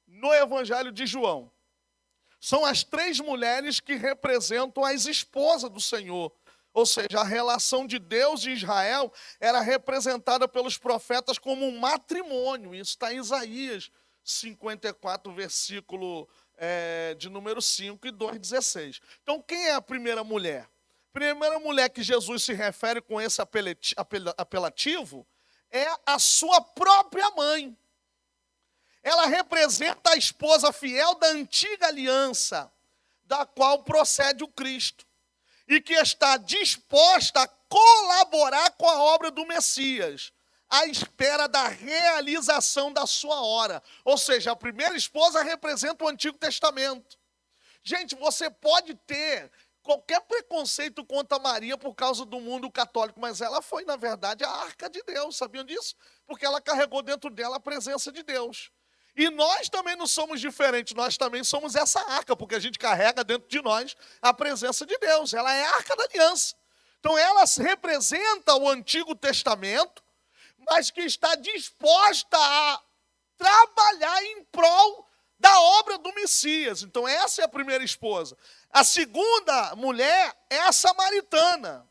no Evangelho de João. São as 3 mulheres que representam as esposas do Senhor. Ou seja, a relação de Deus e Israel era representada pelos profetas como um matrimônio. Isso está em Isaías 54, versículo de número 5 e 2,16. Então, quem é a primeira mulher? A primeira mulher que Jesus se refere com esse apelativo é a sua própria mãe. Ela representa a esposa fiel da antiga aliança, da qual procede o Cristo, e que está disposta a colaborar com a obra do Messias, à espera da realização da sua hora. Ou seja, a primeira esposa representa o Antigo Testamento. Gente, você pode ter qualquer preconceito contra Maria por causa do mundo católico, mas ela foi, na verdade, a arca de Deus, sabiam disso? Porque ela carregou dentro dela a presença de Deus. E nós também não somos diferentes, nós também somos essa arca, porque a gente carrega dentro de nós a presença de Deus. Ela é a arca da aliança. Então ela representa o Antigo Testamento, mas que está disposta a trabalhar em prol da obra do Messias. Então essa é a primeira esposa. A segunda mulher é a samaritana.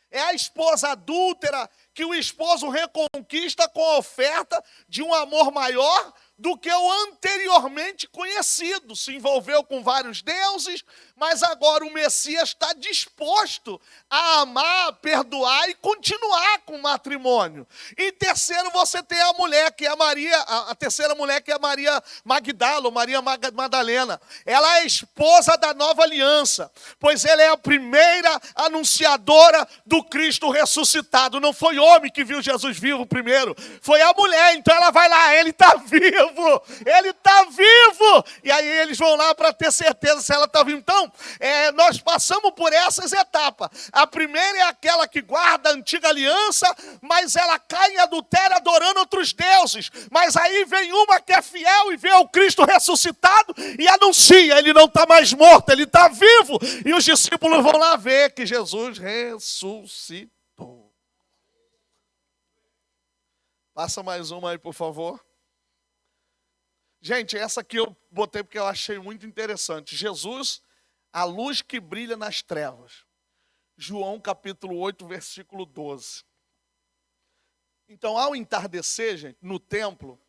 É a esposa adúltera que o esposo reconquista com a oferta de um amor maior do que o anteriormente conhecido. Se envolveu com vários deuses, mas agora o Messias está disposto a amar, a perdoar e continuar com o matrimônio. Em terceiro, você tem a mulher, que é a terceira mulher, que é a Maria Magdala, ou Maria Madalena. Ela é esposa da nova aliança, pois ela é a primeira anunciadora do Cristo ressuscitado. Não foi homem que viu Jesus vivo primeiro, foi a mulher. Então ela vai lá, ele está vivo, ele está vivo. E aí eles vão lá para ter certeza se ela está viva. Então, nós passamos por essas etapas. A primeira é aquela que guarda a antiga aliança, mas ela cai em adultério adorando outros deuses. Mas aí vem uma que é fiel e vê o Cristo ressuscitado e anuncia, ele não está mais morto, ele está vivo. E os discípulos vão lá ver que Jesus ressuscitou. Passa mais uma aí, por favor. Gente, essa aqui eu botei porque eu achei muito interessante. Jesus, a luz que brilha nas trevas. João capítulo 8, versículo 12. Então, ao entardecer, gente, no templo,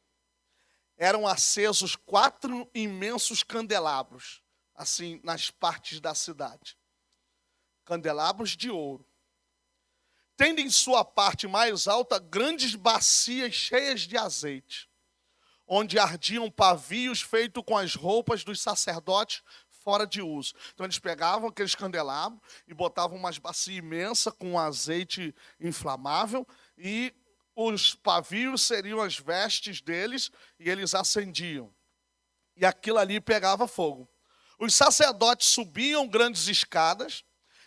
eram acesos 4 imensos candelabros, assim, nas partes da cidade. Candelabros de ouro. Tendo em sua parte mais alta grandes bacias cheias de azeite, onde ardiam pavios feitos com as roupas dos sacerdotes fora de uso. Então eles pegavam aqueles candelabros e botavam umas bacias imensas com azeite inflamável e os pavios seriam as vestes deles e eles acendiam. E aquilo ali pegava fogo. Os sacerdotes subiam grandes escadas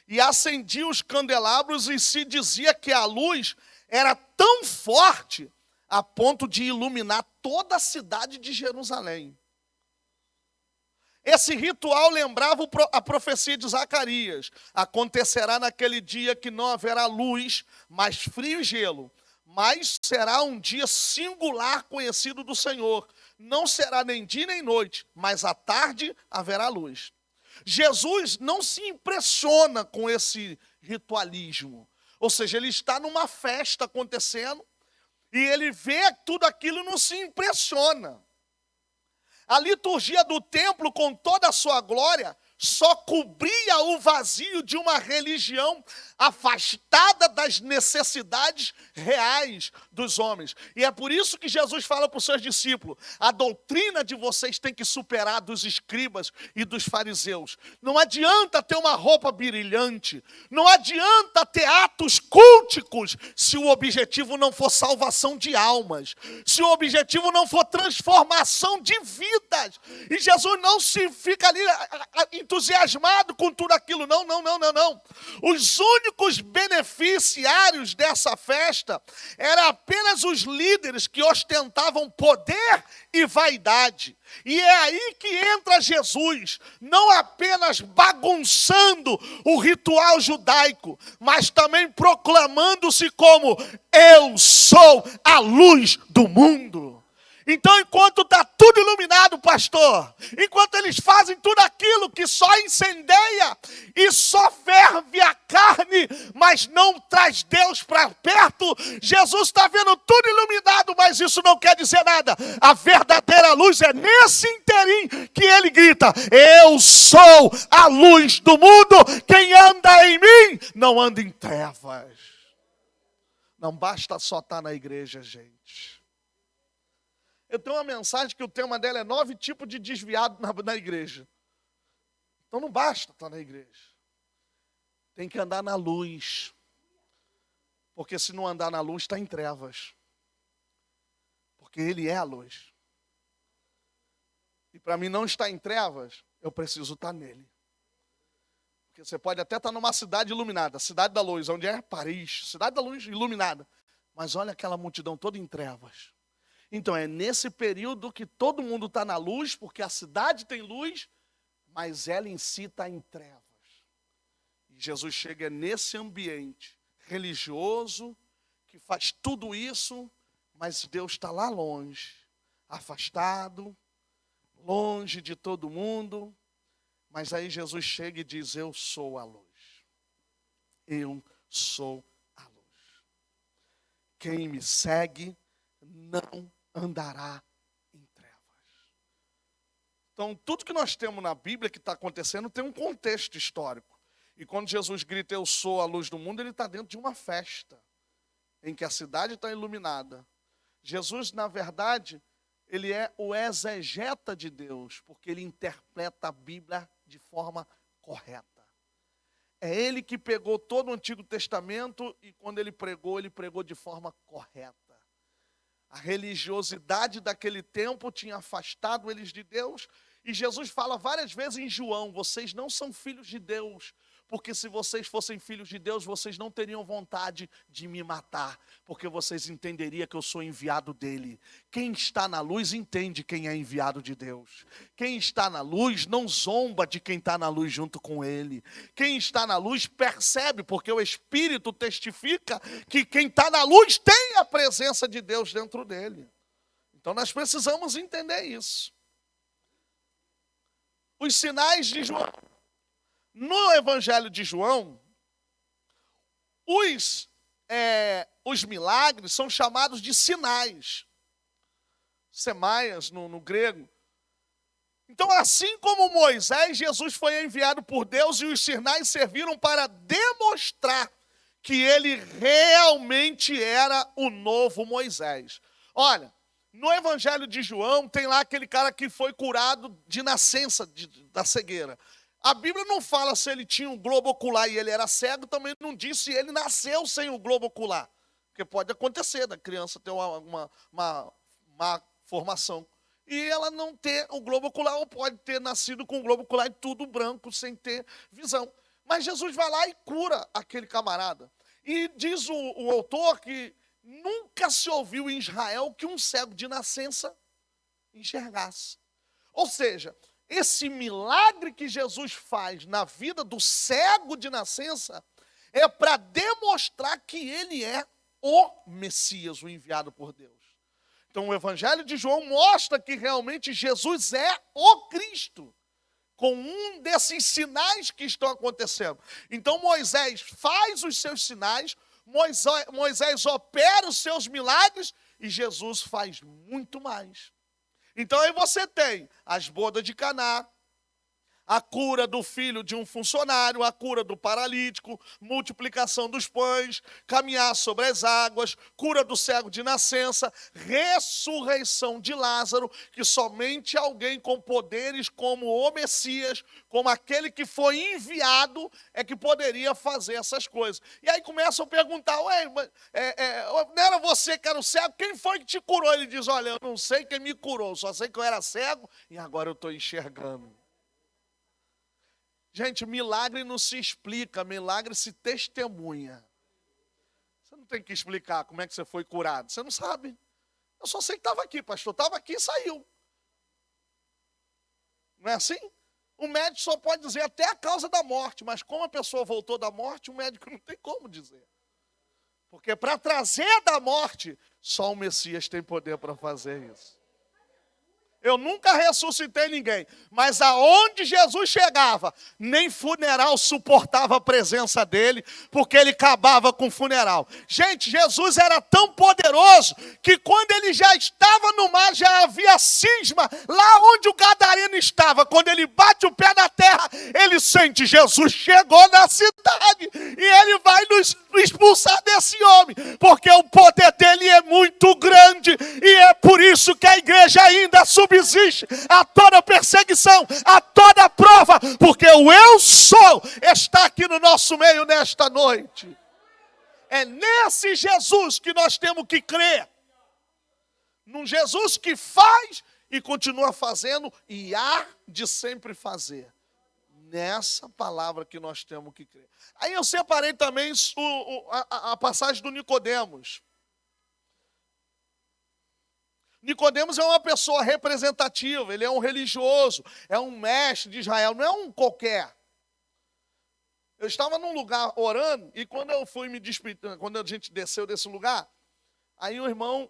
e acendiam os candelabros e se dizia que a luz era tão forte a ponto de iluminar toda a cidade de Jerusalém. Esse ritual lembrava a profecia de Zacarias. Acontecerá naquele dia que não haverá luz, mas frio e gelo. Mas será um dia singular conhecido do Senhor. Não será nem dia nem noite, mas à tarde haverá luz. Jesus não se impressiona com esse ritualismo. Ou seja, ele está numa festa acontecendo e ele vê tudo aquilo e não se impressiona. A liturgia do templo, com toda a sua glória, só cobria o vazio de uma religião afastada das necessidades reais dos homens. E é por isso que Jesus fala para os seus discípulos: a doutrina de vocês tem que superar a dos escribas e dos fariseus. Não adianta ter uma roupa brilhante, não adianta ter atos culticos se o objetivo não for salvação de almas, se o objetivo não for transformação de vidas. E Jesus não se fica ali entusiasmado com tudo aquilo, não. Os únicos beneficiários dessa festa eram apenas os líderes que ostentavam poder e vaidade. E é aí que entra Jesus, não apenas bagunçando o ritual judaico, mas também proclamando-se como: eu sou a luz do mundo. Então, enquanto está tudo iluminado, pastor, enquanto eles fazem tudo aquilo que só incendeia e só ferve a carne, mas não traz Deus para perto, Jesus está vendo tudo iluminado, mas isso não quer dizer nada. A verdadeira luz é nesse interim que ele grita: eu sou a luz do mundo, quem anda em mim não anda em trevas. Não basta só estar na igreja, gente. Eu tenho uma mensagem que o tema dela é 9 tipos de desviado na igreja. Então não basta estar na igreja. Tem que andar na luz. Porque se não andar na luz, está em trevas. Porque ele é a luz. E para mim não estar em trevas, eu preciso estar nele. Porque você pode até estar numa cidade iluminada, cidade da luz, onde é Paris, cidade da luz iluminada. Mas olha aquela multidão toda em trevas. Então é nesse período que todo mundo está na luz, porque a cidade tem luz, mas ela em si está em trevas. E Jesus chega nesse ambiente religioso, que faz tudo isso, mas Deus está lá longe, afastado, longe de todo mundo. Mas aí Jesus chega e diz: eu sou a luz. Eu sou a luz. Quem me segue não andará em trevas. Então, tudo que nós temos na Bíblia que está acontecendo tem um contexto histórico. E quando Jesus grita: eu sou a luz do mundo, ele está dentro de uma festa, em que a cidade está iluminada. Jesus, na verdade, ele é o exegeta de Deus, porque ele interpreta a Bíblia de forma correta. É ele que pegou todo o Antigo Testamento e quando ele pregou de forma correta. A religiosidade daquele tempo tinha afastado eles de Deus. E Jesus fala várias vezes em João: vocês não são filhos de Deus, porque se vocês fossem filhos de Deus, vocês não teriam vontade de me matar, porque vocês entenderiam que eu sou enviado dele. Quem está na luz entende quem é enviado de Deus. Quem está na luz não zomba de quem está na luz junto com ele. Quem está na luz percebe, porque o Espírito testifica que quem está na luz tem a presença de Deus dentro dele. Então nós precisamos entender isso. Os sinais de João. No Evangelho de João, os milagres são chamados de sinais. Semaias no grego. Então, assim como Moisés, Jesus foi enviado por Deus e os sinais serviram para demonstrar que ele realmente era o novo Moisés. Olha, no Evangelho de João tem lá aquele cara que foi curado de nascença da cegueira. A Bíblia não fala se ele tinha um globo ocular e ele era cego, também não diz se ele nasceu sem o globo ocular. Porque pode acontecer da criança ter uma formação e ela não ter o globo ocular, ou pode ter nascido com o globo ocular e tudo branco, sem ter visão. Mas Jesus vai lá e cura aquele camarada. E diz o autor que nunca se ouviu em Israel que um cego de nascença enxergasse. Ou seja, esse milagre que Jesus faz na vida do cego de nascença é para demonstrar que ele é o Messias, o enviado por Deus. Então o Evangelho de João mostra que realmente Jesus é o Cristo, com um desses sinais que estão acontecendo. Então Moisés faz os seus sinais, Moisés opera os seus milagres e Jesus faz muito mais. Então aí você tem as bodas de Caná, a cura do filho de um funcionário, a cura do paralítico, multiplicação dos pães, caminhar sobre as águas, cura do cego de nascença, ressurreição de Lázaro, que somente alguém com poderes como o Messias, como aquele que foi enviado, é que poderia fazer essas coisas. E aí começam a perguntar: ué, não era você que era o cego? Quem foi que te curou? Ele diz: olha, eu não sei quem me curou, só sei que eu era cego e agora eu estou enxergando. Gente, milagre não se explica, milagre se testemunha. Você não tem que explicar como é que você foi curado, você não sabe. Eu só sei que estava aqui, pastor, estava aqui e saiu. Não é assim? O médico só pode dizer até a causa da morte, mas como a pessoa voltou da morte, o médico não tem como dizer. Porque para trazer da morte, só o Messias tem poder para fazer isso. Eu nunca ressuscitei ninguém, mas aonde Jesus chegava, nem funeral suportava a presença dele, porque ele acabava com o funeral. Gente, Jesus era tão poderoso, que quando ele já estava no mar, já havia cisma, lá onde o gadareno estava. Quando ele bate o pé na terra, ele sente: Jesus chegou na cidade, e ele vai nos expulsar desse homem, porque o poder dele é muito grande, e é por isso que a igreja ainda subsiste a toda perseguição, a toda prova, porque o eu sou está aqui no nosso meio nesta noite. É nesse Jesus que nós temos que crer, num Jesus que faz e continua fazendo e há de sempre fazer. Nessa palavra que nós temos que crer. Aí eu separei também a passagem do Nicodemos. Nicodemos é uma pessoa representativa, ele é um religioso, é um mestre de Israel, não é um qualquer. Eu estava num lugar orando, e quando eu fui me despedir, quando a gente desceu desse lugar, aí o irmão,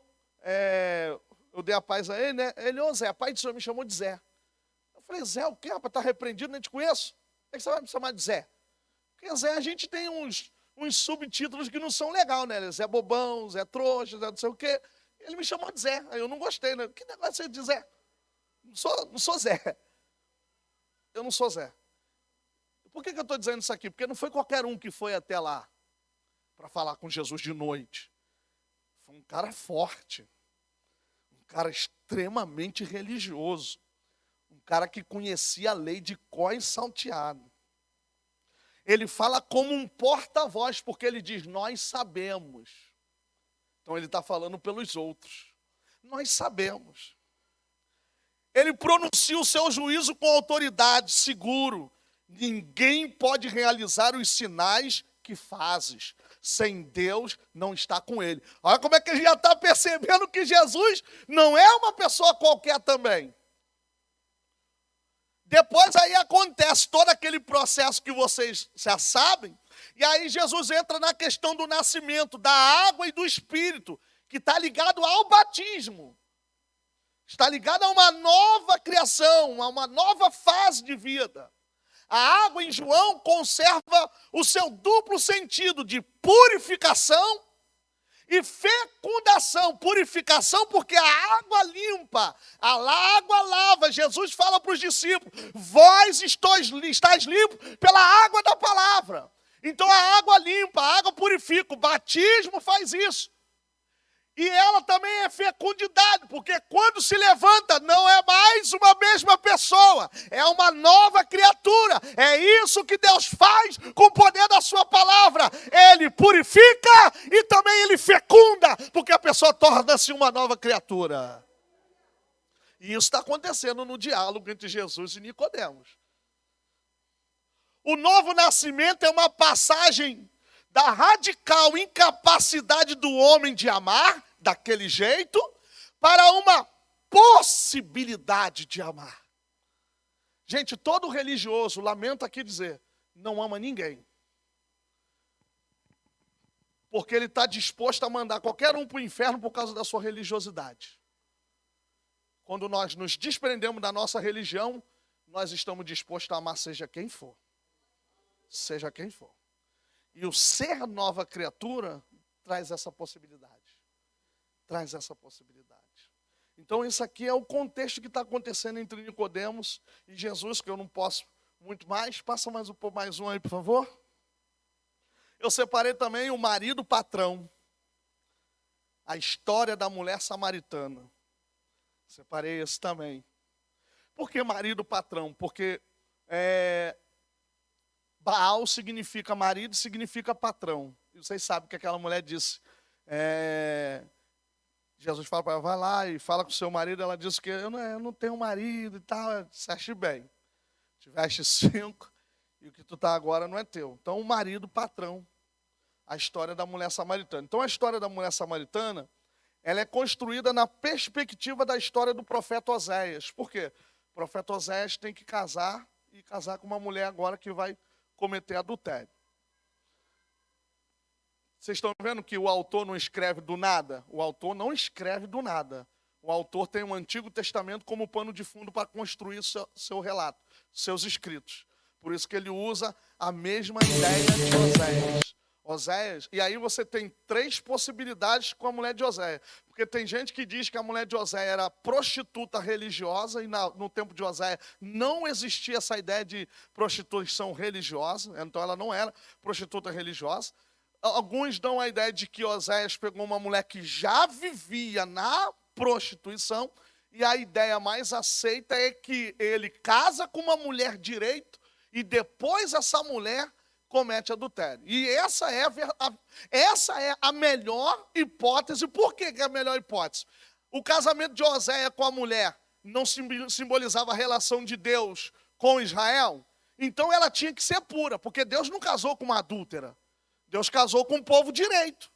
eu dei a paz a ele, né? Ele: ô Zé, pai do senhor me chamou de Zé. Eu falei: Zé, o quê, rapaz? Está repreendido, nem te conheço. Por que você vai me chamar de Zé? Porque Zé, a gente tem uns subtítulos que não são legais, né? Zé Bobão, Zé Trouxa, Zé não sei o quê. Ele me chamou de Zé, aí eu não gostei, né? Que negócio é de Zé? Não sou Zé. Eu não sou Zé. Por que eu estou dizendo isso aqui? Porque não foi qualquer um que foi até lá para falar com Jesus de noite. Foi um cara forte, um cara extremamente religioso, um cara que conhecia a lei de có e salteado. Ele fala como um porta-voz, porque ele diz: nós sabemos. Então ele está falando pelos outros. Nós sabemos. Ele pronuncia o seu juízo com autoridade, seguro. Ninguém pode realizar os sinais que fazes. Sem Deus, não está com ele. Olha como é que ele já está percebendo que Jesus não é uma pessoa qualquer também. Depois aí acontece todo aquele processo que vocês já sabem. E aí Jesus entra na questão do nascimento, da água e do Espírito, que está ligado ao batismo. Está ligado a uma nova criação, a uma nova fase de vida. A água em João conserva o seu duplo sentido de purificação e fecundação. Purificação porque a água limpa, a água lava. Jesus fala para os discípulos, vós estáis limpos pela água da palavra. Então a água limpa, a água purifica, o batismo faz isso. E ela também é fecundidade, porque quando se levanta não é mais uma mesma pessoa, é uma nova criatura. É isso que Deus faz com o poder da sua palavra. Ele purifica e também ele fecunda, porque a pessoa torna-se uma nova criatura. E isso está acontecendo no diálogo entre Jesus e Nicodemos. O novo nascimento é uma passagem da radical incapacidade do homem de amar, daquele jeito, para uma possibilidade de amar. Gente, todo religioso, lamento aqui dizer, não ama ninguém. Porque ele está disposto a mandar qualquer um para o inferno por causa da sua religiosidade. Quando nós nos desprendemos da nossa religião, nós estamos dispostos a amar seja quem for. Seja quem for. E o ser nova criatura traz essa possibilidade. Traz essa possibilidade. Então, isso aqui é o contexto que está acontecendo entre Nicodemos e Jesus, que eu não posso muito mais. Passa mais um aí, por favor. Eu separei também o marido patrão. A história da mulher samaritana. Separei esse também. Por que marido patrão? Porque Baal significa marido, significa patrão. E vocês sabem que aquela mulher disse. Jesus fala para ela, vai lá e fala com o seu marido. Ela disse que eu não tenho marido e tal. Você acha bem. Tiveste 5 e o que tu está agora não é teu. Então o marido patrão. A história da mulher samaritana. Então a história da mulher samaritana, ela é construída na perspectiva da história do profeta Oséias. Por quê? O profeta Oséias tem que casar e casar com uma mulher agora que vai cometer adultério. Vocês estão vendo que o autor não escreve do nada? O autor não escreve do nada. O autor tem o Antigo Testamento como pano de fundo para construir seu relato, seus escritos. Por isso que ele usa a mesma ideia de Oséias. E aí você tem 3 possibilidades com a mulher de Oséias. Porque tem gente que diz que a mulher de Oséias era prostituta religiosa, e no tempo de Oséias não existia essa ideia de prostituição religiosa, então ela não era prostituta religiosa. Alguns dão a ideia de que Oséias pegou uma mulher que já vivia na prostituição, e a ideia mais aceita é que ele casa com uma mulher direito, e depois essa mulher comete adultério. E essa é a melhor hipótese. Por que é a melhor hipótese? O casamento de Oséias com a mulher não simbolizava a relação de Deus com Israel? Então ela tinha que ser pura, porque Deus não casou com uma adúltera. Deus casou com um povo direito.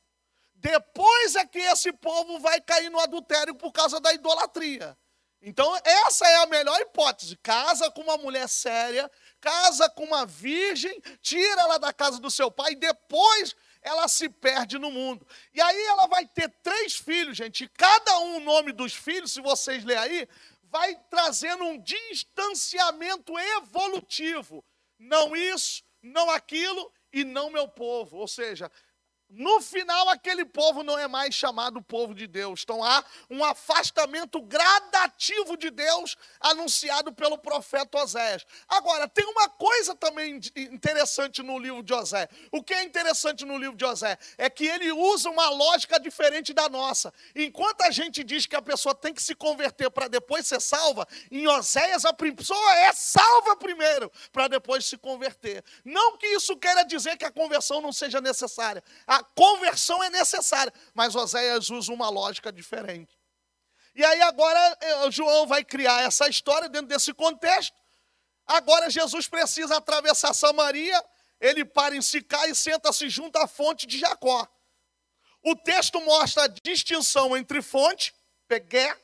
Depois é que esse povo vai cair no adultério por causa da idolatria. Então essa é a melhor hipótese. Casa com uma mulher séria, casa com uma virgem, tira ela da casa do seu pai e depois ela se perde no mundo. E aí ela vai ter 3 filhos, gente. E cada um, o nome dos filhos, se vocês lerem aí, vai trazendo um distanciamento evolutivo. Não isso, não aquilo e não meu povo. Ou seja, no final aquele povo não é mais chamado povo de Deus. Então há um afastamento gradativo de Deus anunciado pelo profeta Oséias. Agora, tem uma coisa também interessante no livro de Oséias. O que é interessante no livro de Oséias é que ele usa uma lógica diferente da nossa. Enquanto a gente diz que a pessoa tem que se converter para depois ser salva, em Oséias a pessoa é salva primeiro para depois se converter. Não que isso queira dizer que a conversão não seja necessária. A conversão é necessária, mas Oséias usa uma lógica diferente. E aí agora João vai criar essa história dentro desse contexto. Agora Jesus precisa atravessar Samaria, ele para em Sicar e senta-se junto à fonte de Jacó. O texto mostra a distinção entre fonte, pegué,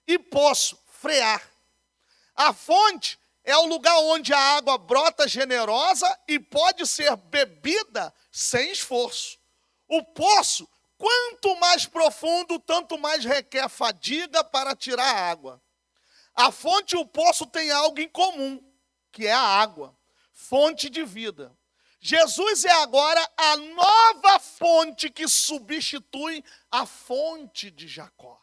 e poço, frear. A fonte é o lugar onde a água brota generosa e pode ser bebida sem esforço. O poço, quanto mais profundo, tanto mais requer fadiga para tirar a água. A fonte e o poço têm algo em comum, que é a água, fonte de vida. Jesus é agora a nova fonte que substitui a fonte de Jacó.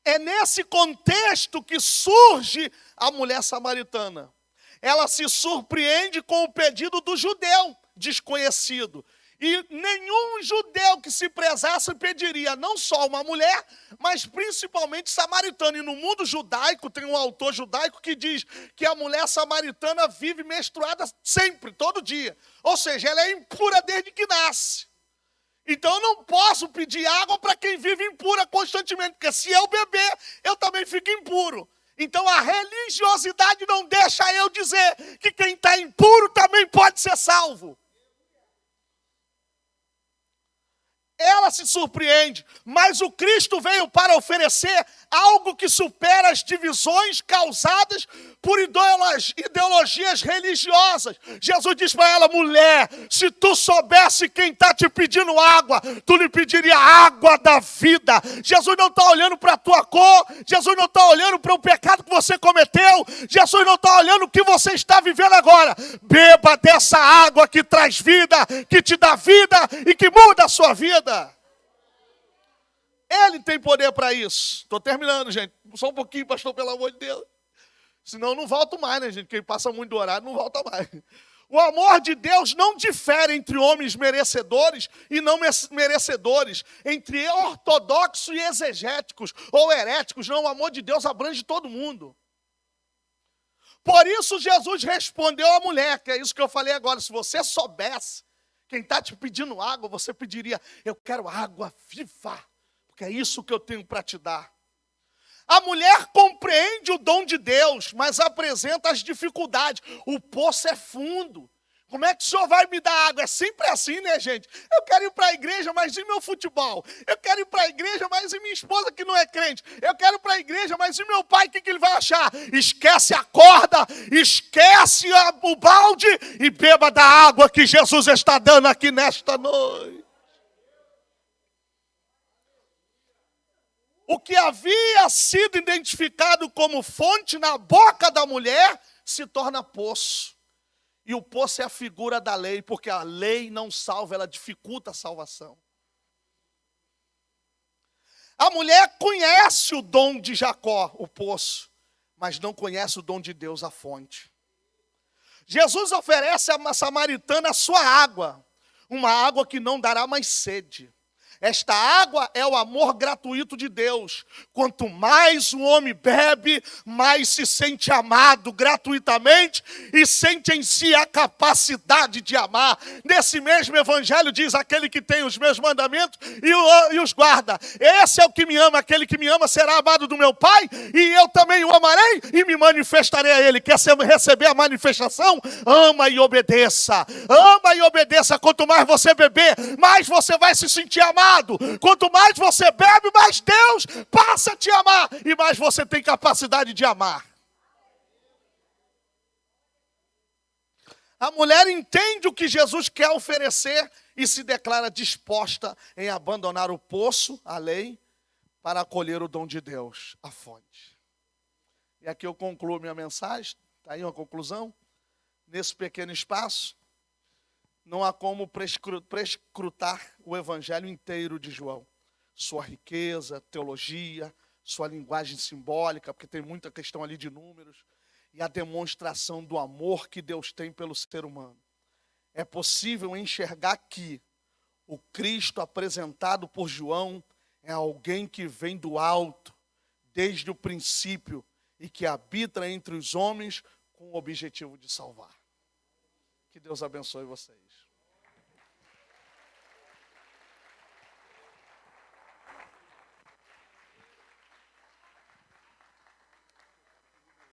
É nesse contexto que surge a mulher samaritana. Ela se surpreende com o pedido do judeu desconhecido. E nenhum judeu que se prezasse pediria não só uma mulher, mas principalmente samaritana. E no mundo judaico, tem um autor judaico que diz que a mulher samaritana vive menstruada sempre, todo dia. Ou seja, ela é impura desde que nasce. Então eu não posso pedir água para quem vive impura constantemente, porque se eu beber, eu também fico impuro. Então a religiosidade não deixa eu dizer que quem está impuro também pode ser salvo. Ela se surpreende, mas o Cristo veio para oferecer algo que supera as divisões causadas por ideologias religiosas. Jesus diz para ela: mulher, se tu soubesse quem está te pedindo água, tu lhe pediria água da vida. Jesus não está olhando para a tua cor, Jesus não está olhando para o pecado que você cometeu, Jesus não está olhando o que você está vivendo agora. Beba dessa água que traz vida, que te dá vida e que muda a sua vida. Ele tem poder para isso. Estou terminando, gente. Só um pouquinho, pastor, pelo amor de Deus. Senão eu não volto mais, né, gente? Quem passa muito do horário não volta mais. O amor de Deus não difere entre homens merecedores e não merecedores, entre ortodoxos e exegéticos ou heréticos. Não, o amor de Deus abrange todo mundo. Por isso Jesus respondeu à mulher, que é isso que eu falei agora. Se você soubesse quem está te pedindo água, você pediria: eu quero água viva, porque é isso que eu tenho para te dar. A mulher compreende o dom de Deus, mas apresenta as dificuldades. O poço é fundo. Como é que o senhor vai me dar água? É sempre assim, né, gente? Eu quero ir para a igreja, mas e meu futebol? Eu quero ir para a igreja, mas e minha esposa que não é crente? Eu quero ir para a igreja, mas e meu pai, o que ele vai achar? Esquece a corda, esquece o balde e beba da água que Jesus está dando aqui nesta noite. O que havia sido identificado como fonte na boca da mulher se torna poço. E o poço é a figura da lei, porque a lei não salva, ela dificulta a salvação. A mulher conhece o dom de Jacó, o poço, mas não conhece o dom de Deus, a fonte. Jesus oferece a samaritana a sua água, uma água que não dará mais sede. Esta água é o amor gratuito de Deus. Quanto mais o homem bebe, mais se sente amado gratuitamente e sente em si a capacidade de amar. Nesse mesmo evangelho diz: aquele que tem os meus mandamentos e os guarda. Esse é o que me ama, aquele que me ama será amado do meu Pai e eu também o amarei e me manifestarei a ele. Quer receber a manifestação? Ama e obedeça. Ama e obedeça. Quanto mais você beber, mais você vai se sentir amado. Quanto mais você bebe, mais Deus passa a te amar e mais você tem capacidade de amar. A mulher entende o que Jesus quer oferecer e se declara disposta em abandonar o poço, a lei, para acolher o dom de Deus, a fonte. E aqui eu concluo minha mensagem. Está aí uma conclusão. Nesse pequeno espaço, não há como prescrutar o evangelho inteiro de João. Sua riqueza, teologia, sua linguagem simbólica, porque tem muita questão ali de números, e a demonstração do amor que Deus tem pelo ser humano. É possível enxergar que o Cristo apresentado por João é alguém que vem do alto, desde o princípio, e que habita entre os homens com o objetivo de salvar. Que Deus abençoe vocês.